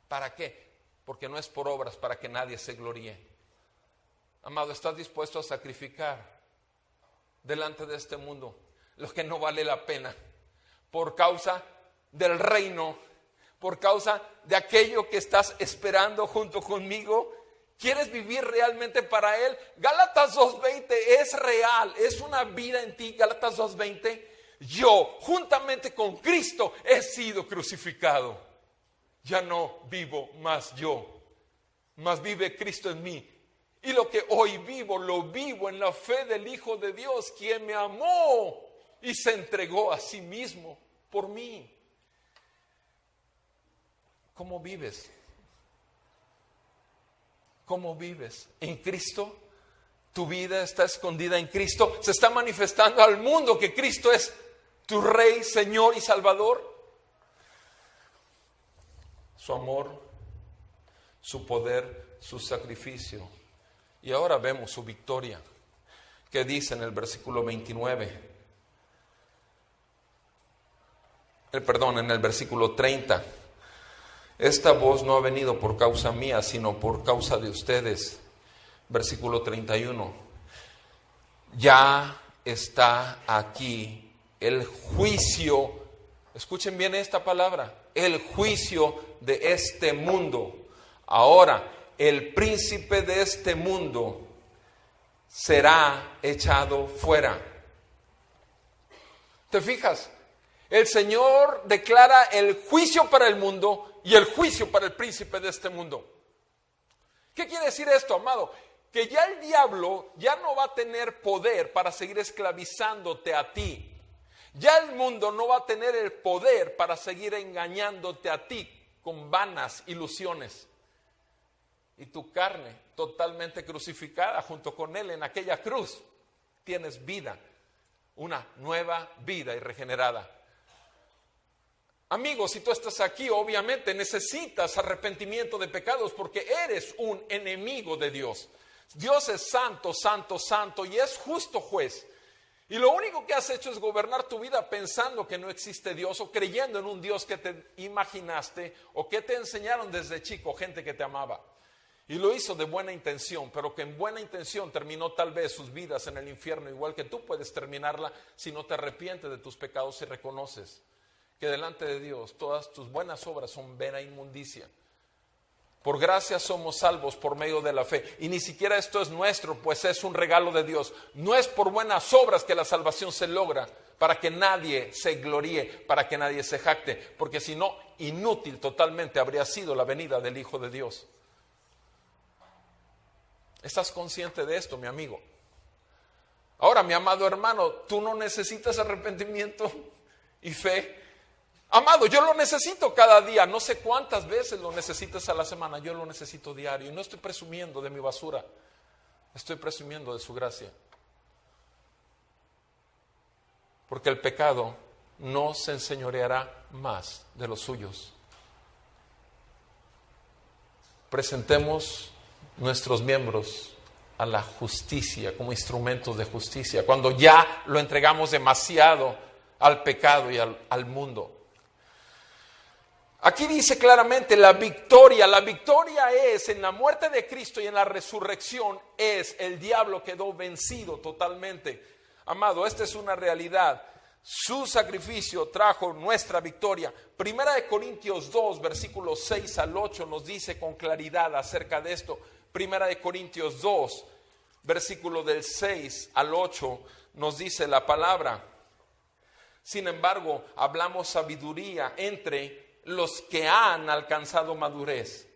¿Para qué? Porque no es por obras para que nadie se gloríe. Amado, ¿estás dispuesto a sacrificar delante de este mundo lo que no vale la pena por causa del reino? Por causa de aquello que estás esperando junto conmigo. ¿Quieres vivir realmente para Él? Gálatas 2:20 es real, es una vida en ti. Gálatas 2:20, yo juntamente con Cristo he sido crucificado. Ya no vivo más yo, mas vive Cristo en mí. Y lo que hoy vivo, lo vivo en la fe del Hijo de Dios, quien me amó y se entregó a sí mismo por mí. ¿Cómo vives? ¿Cómo vives? ¿En Cristo? ¿Tu vida está escondida en Cristo? ¿Se está manifestando al mundo que Cristo es tu Rey, Señor y Salvador? Su amor, su poder, su sacrificio. Y ahora vemos su victoria, que dice en el versículo 29. En el versículo 30. Esta voz no ha venido por causa mía, sino por causa de ustedes. Versículo 31. Ya está aquí el juicio. Escuchen bien esta palabra. El juicio de este mundo. Ahora, el príncipe de este mundo será echado fuera. ¿Te fijas? El Señor declara el juicio para el mundo y el juicio para el príncipe de este mundo. ¿Qué quiere decir esto, amado? Que ya el diablo ya no va a tener poder para seguir esclavizándote a ti. Ya el mundo no va a tener el poder para seguir engañándote a ti con vanas ilusiones. Y tu carne totalmente crucificada junto con él en aquella cruz. Tienes vida, una nueva vida y regenerada. Amigos, si tú estás aquí, obviamente necesitas arrepentimiento de pecados porque eres un enemigo de Dios. Dios es santo, santo, santo y es justo juez. Y lo único que has hecho es gobernar tu vida pensando que no existe Dios o creyendo en un Dios que te imaginaste o que te enseñaron desde chico, gente que te amaba. Y lo hizo de buena intención, pero que en buena intención terminó tal vez sus vidas en el infierno, igual que tú puedes terminarla si no te arrepientes de tus pecados y reconoces que delante de Dios todas tus buenas obras son vana inmundicia. Por gracia somos salvos por medio de la fe. Y ni siquiera esto es nuestro, pues es un regalo de Dios. No es por buenas obras que la salvación se logra, para que nadie se gloríe, para que nadie se jacte. Porque si no, inútil totalmente habría sido la venida del Hijo de Dios. ¿Estás consciente de esto, mi amigo? Ahora, mi amado hermano, tú no necesitas arrepentimiento y fe. Amado, yo lo necesito cada día. No sé cuántas veces lo necesitas a la semana. Yo lo necesito diario. Y no estoy presumiendo de mi basura. Estoy presumiendo de su gracia. porque el pecado no se enseñoreará más de los suyos. Presentemos nuestros miembros a la justicia como instrumentos de justicia, cuando ya lo entregamos demasiado al pecado y al mundo. Aquí dice claramente la victoria es en la muerte de Cristo y en la resurrección, es el diablo quedó vencido totalmente. Amado, esta es una realidad. Su sacrificio trajo nuestra victoria. Primera de Corintios 2, versículos 6 al 8 nos dice con claridad acerca de esto. Primera de Corintios 2, versículo del 6 al 8 nos dice la palabra. Sin embargo, hablamos sabiduría entre los que han alcanzado madurez,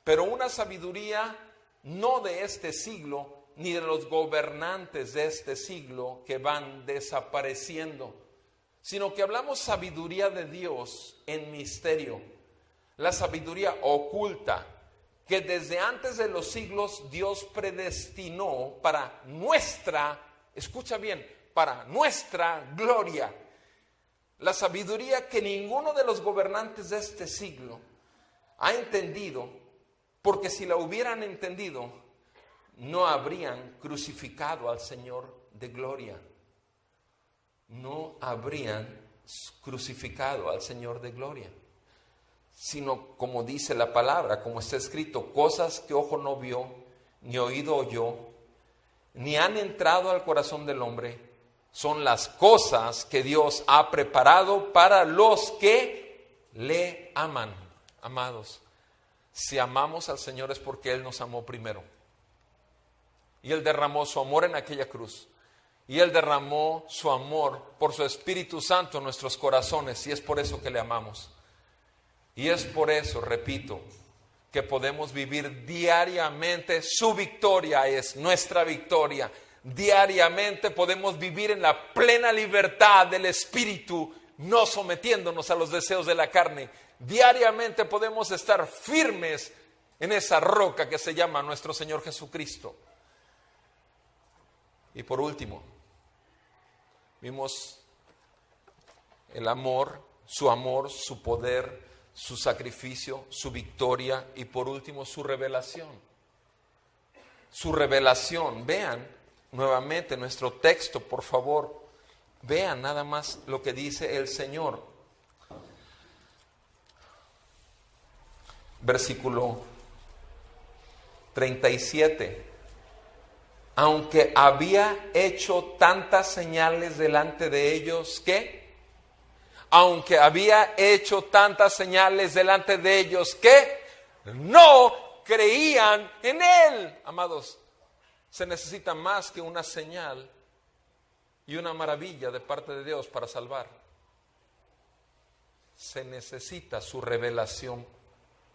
pero una sabiduría no de este siglo, ni de los gobernantes de este siglo que van desapareciendo, sino que hablamos sabiduría de Dios en misterio, la sabiduría oculta que desde antes de los siglos Dios predestinó para nuestra, escucha bien, para nuestra gloria. La sabiduría que ninguno de los gobernantes de este siglo ha entendido, porque si la hubieran entendido, no habrían crucificado al Señor de gloria. No habrían crucificado al Señor de gloria. Sino, como dice la palabra, como está escrito, cosas que ojo no vio, ni oído oyó, ni han entrado al corazón del hombre, son las cosas que Dios ha preparado para los que le aman. Amados, si amamos al Señor es porque Él nos amó primero. Y Él derramó su amor en aquella cruz. Y Él derramó su amor por su Espíritu Santo en nuestros corazones. Y es por eso que le amamos. Y es por eso, repito, que podemos vivir diariamente. Su victoria es nuestra victoria. Diariamente podemos vivir en la plena libertad del Espíritu, no sometiéndonos a los deseos de la carne. Diariamente podemos estar firmes en esa roca que se llama nuestro Señor Jesucristo. Y por último, vimos el amor, su poder, su sacrificio, su victoria y por último su revelación. Su revelación, vean nuevamente nuestro texto, por favor. Vean nada más lo que dice el Señor. Versículo 37. Aunque había hecho tantas señales delante de ellos, ¿qué? Aunque había hecho tantas señales delante de ellos, ¿qué? No creían en Él. Amados, se necesita más que una señal y una maravilla de parte de Dios para salvar. Se necesita su revelación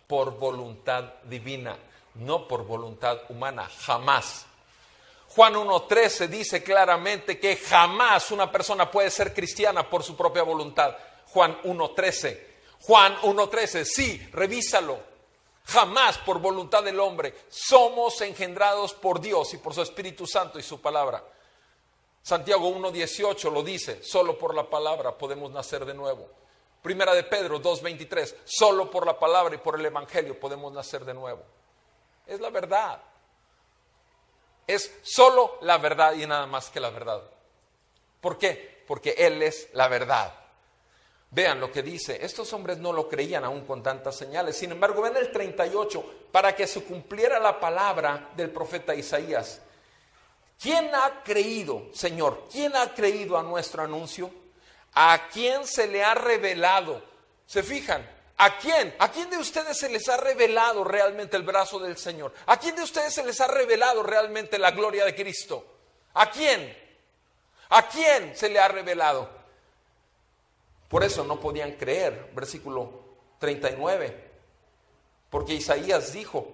por voluntad divina, no por voluntad humana, jamás. Juan 1:13 dice claramente que jamás una persona puede ser cristiana por su propia voluntad. Juan 1:13. Juan 1:13, sí, revísalo. Jamás por voluntad del hombre. Somos engendrados por Dios y por su Espíritu Santo y su palabra. Santiago 1:18 lo dice, solo por la palabra podemos nacer de nuevo. Primera de Pedro 2:23, solo por la palabra y por el Evangelio podemos nacer de nuevo. Es la verdad. Es solo la verdad y nada más que la verdad. ¿Por qué? Porque Él es la verdad. Vean lo que dice. Estos hombres no lo creían aún con tantas señales. Sin embargo, ven el 38, para que se cumpliera la palabra del profeta Isaías. ¿Quién ha creído, Señor? ¿Quién ha creído a nuestro anuncio? ¿A quién se le ha revelado? ¿Se fijan? ¿A quién? ¿A quién de ustedes se les ha revelado realmente el brazo del Señor? ¿A quién de ustedes se les ha revelado realmente la gloria de Cristo? ¿A quién? ¿A quién se le ha revelado? Por eso no podían creer, versículo 39, porque Isaías dijo,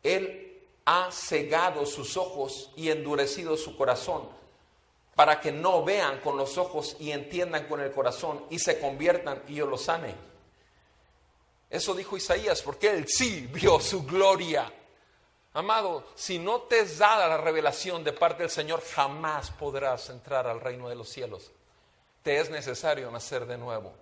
Él ha cegado sus ojos y endurecido su corazón, para que no vean con los ojos y entiendan con el corazón y se conviertan y yo los sane. Eso dijo Isaías, porque Él sí vio su gloria. Amado, si no te es dada la revelación de parte del Señor, jamás podrás entrar al reino de los cielos. te es necesario nacer de nuevo.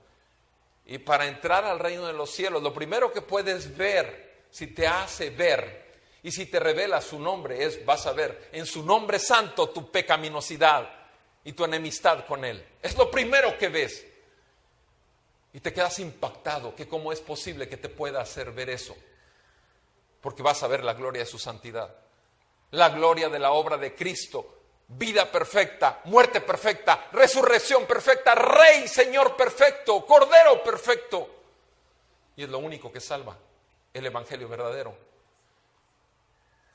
Y para entrar al reino de los cielos, lo primero que puedes ver, si te hace ver y si te revela su nombre, vas a ver en su nombre santo tu pecaminosidad y tu enemistad con Él. Es lo primero que ves. Y te quedas impactado, que cómo es posible que te pueda hacer ver eso. Porque vas a ver la gloria de su santidad, la gloria de la obra de Cristo, vida perfecta, muerte perfecta, resurrección perfecta, Rey, Señor perfecto, Cordero perfecto. Y es lo único que salva, el Evangelio verdadero.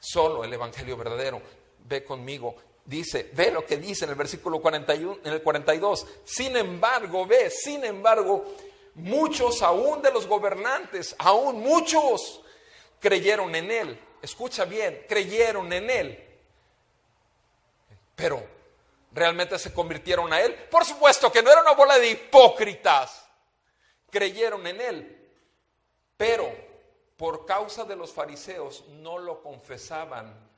Solo el Evangelio verdadero. Ve conmigo, ve lo que dice en el versículo 41, en el 42. Sin embargo, muchos aún de los gobernantes, aún muchos, creyeron en Él. Escucha bien, creyeron en Él. Pero, ¿realmente se convirtieron a Él? Por supuesto que no, era una bola de hipócritas. Creyeron en Él, pero por causa de los fariseos no lo confesaban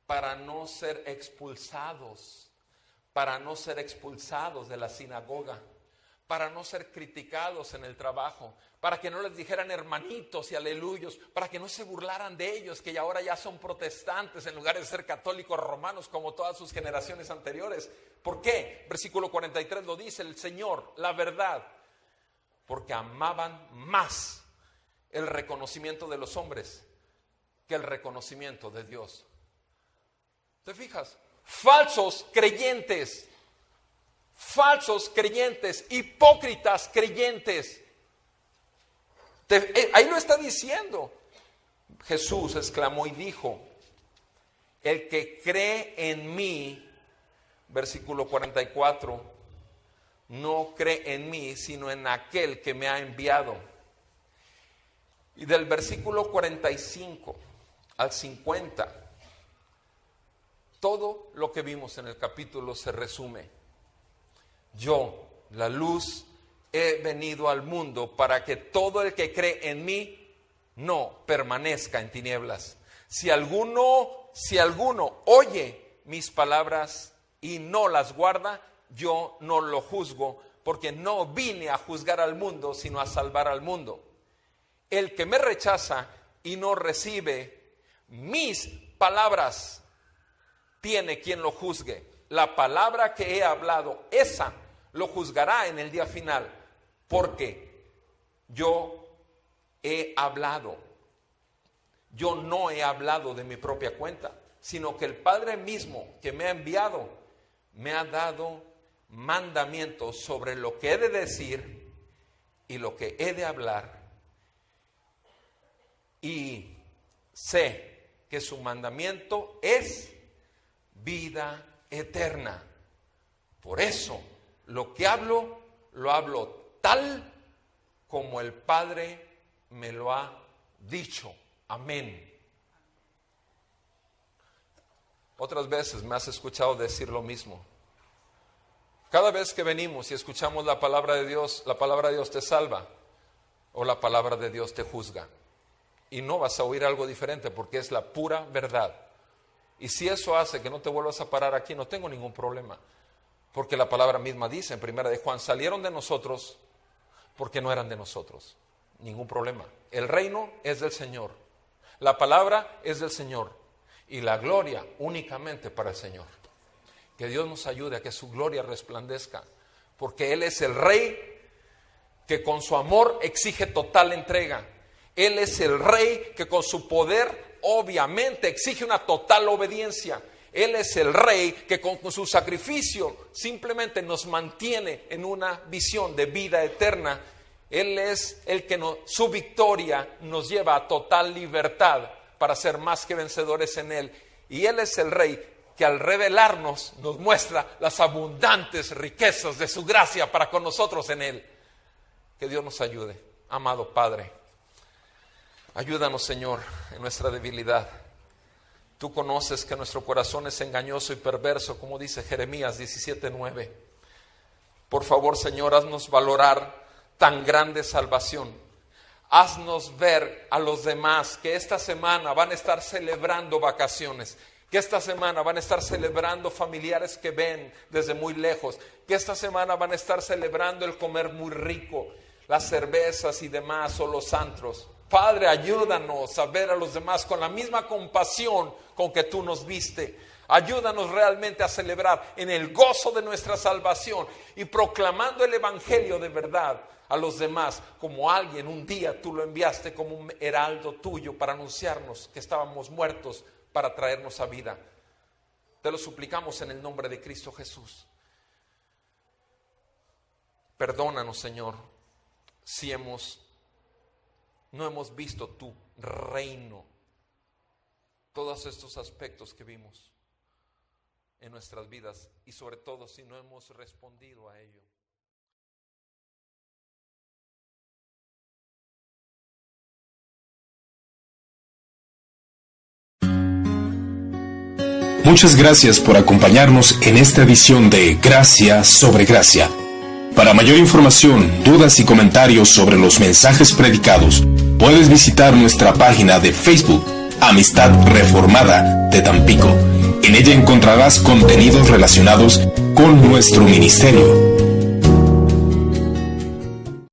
para no ser expulsados de la sinagoga, para no ser criticados en el trabajo, para que no les dijeran hermanitos y aleluyos, para que no se burlaran de ellos, que ahora ya son protestantes en lugar de ser católicos romanos como todas sus generaciones anteriores. ¿Por qué? Versículo 43 lo dice el Señor, la verdad, porque amaban más el reconocimiento de los hombres que el reconocimiento de Dios. ¿Te fijas? Falsos creyentes, hipócritas creyentes. Ahí lo está diciendo. Jesús exclamó y dijo: el que cree en mí, versículo 44, no cree en mí, sino en aquel que me ha enviado. Y del versículo 45 al 50, todo lo que vimos en el capítulo se resume. Yo, la luz, he venido al mundo para que todo el que cree en mí no permanezca en tinieblas. Si alguno oye mis palabras y no las guarda, yo no lo juzgo, porque no vine a juzgar al mundo, sino a salvar al mundo. El que me rechaza y no recibe mis palabras, tiene quien lo juzgue. La palabra que he hablado, esa lo juzgará en el día final, porque yo he hablado. Yo no he hablado de mi propia cuenta, sino que el Padre mismo que me ha enviado me ha dado mandamientos sobre lo que he de decir y lo que he de hablar. Y sé que su mandamiento es vida eterna. Por eso, lo que hablo, lo hablo tal como el Padre me lo ha dicho. Amén. Otras veces me has escuchado decir lo mismo. Cada vez que venimos y escuchamos la palabra de Dios te salva o la palabra de Dios te juzga. Y no vas a oír algo diferente porque es la pura verdad. Y si eso hace que no te vuelvas a parar aquí, no tengo ningún problema. Porque la palabra misma dice en 1 de Juan, salieron de nosotros porque no eran de nosotros. Ningún problema. El reino es del Señor. La palabra es del Señor. Y la gloria únicamente para el Señor. Que Dios nos ayude a que su gloria resplandezca. Porque Él es el Rey que con su amor exige total entrega. Él es el Rey que con su poder obviamente exige una total obediencia. Él es el Rey que con su sacrificio simplemente nos mantiene en una visión de vida eterna. Él es el que su victoria nos lleva a total libertad para ser más que vencedores en Él. Y Él es el Rey que al revelarnos nos muestra las abundantes riquezas de su gracia para con nosotros en Él. Que Dios nos ayude, amado Padre. Ayúdanos, Señor, en nuestra debilidad. Tú conoces que nuestro corazón es engañoso y perverso, como dice Jeremías 17:9. Por favor, Señor, haznos valorar tan grande salvación. Haznos ver a los demás que esta semana van a estar celebrando vacaciones, Que esta semana van a estar celebrando familiares que ven desde muy lejos. Que esta semana van a estar celebrando el comer muy rico, las cervezas y demás, o los antros. Padre, ayúdanos a ver a los demás con la misma compasión con que tú nos viste. Ayúdanos realmente a celebrar en el gozo de nuestra salvación y proclamando el evangelio de verdad a los demás, como alguien un día tú lo enviaste como un heraldo tuyo para anunciarnos que estábamos muertos, para traernos a vida. Te lo suplicamos en el nombre de Cristo Jesús. Perdónanos, Señor, si no hemos visto tu reino, todos estos aspectos que vimos en nuestras vidas, y sobre todo si no hemos respondido a ello. Muchas gracias por acompañarnos en esta edición de Gracia sobre Gracia. Para mayor información, dudas y comentarios sobre los mensajes predicados, puedes visitar nuestra página de Facebook, Amistad Reformada de Tampico. En ella encontrarás contenidos relacionados con nuestro ministerio.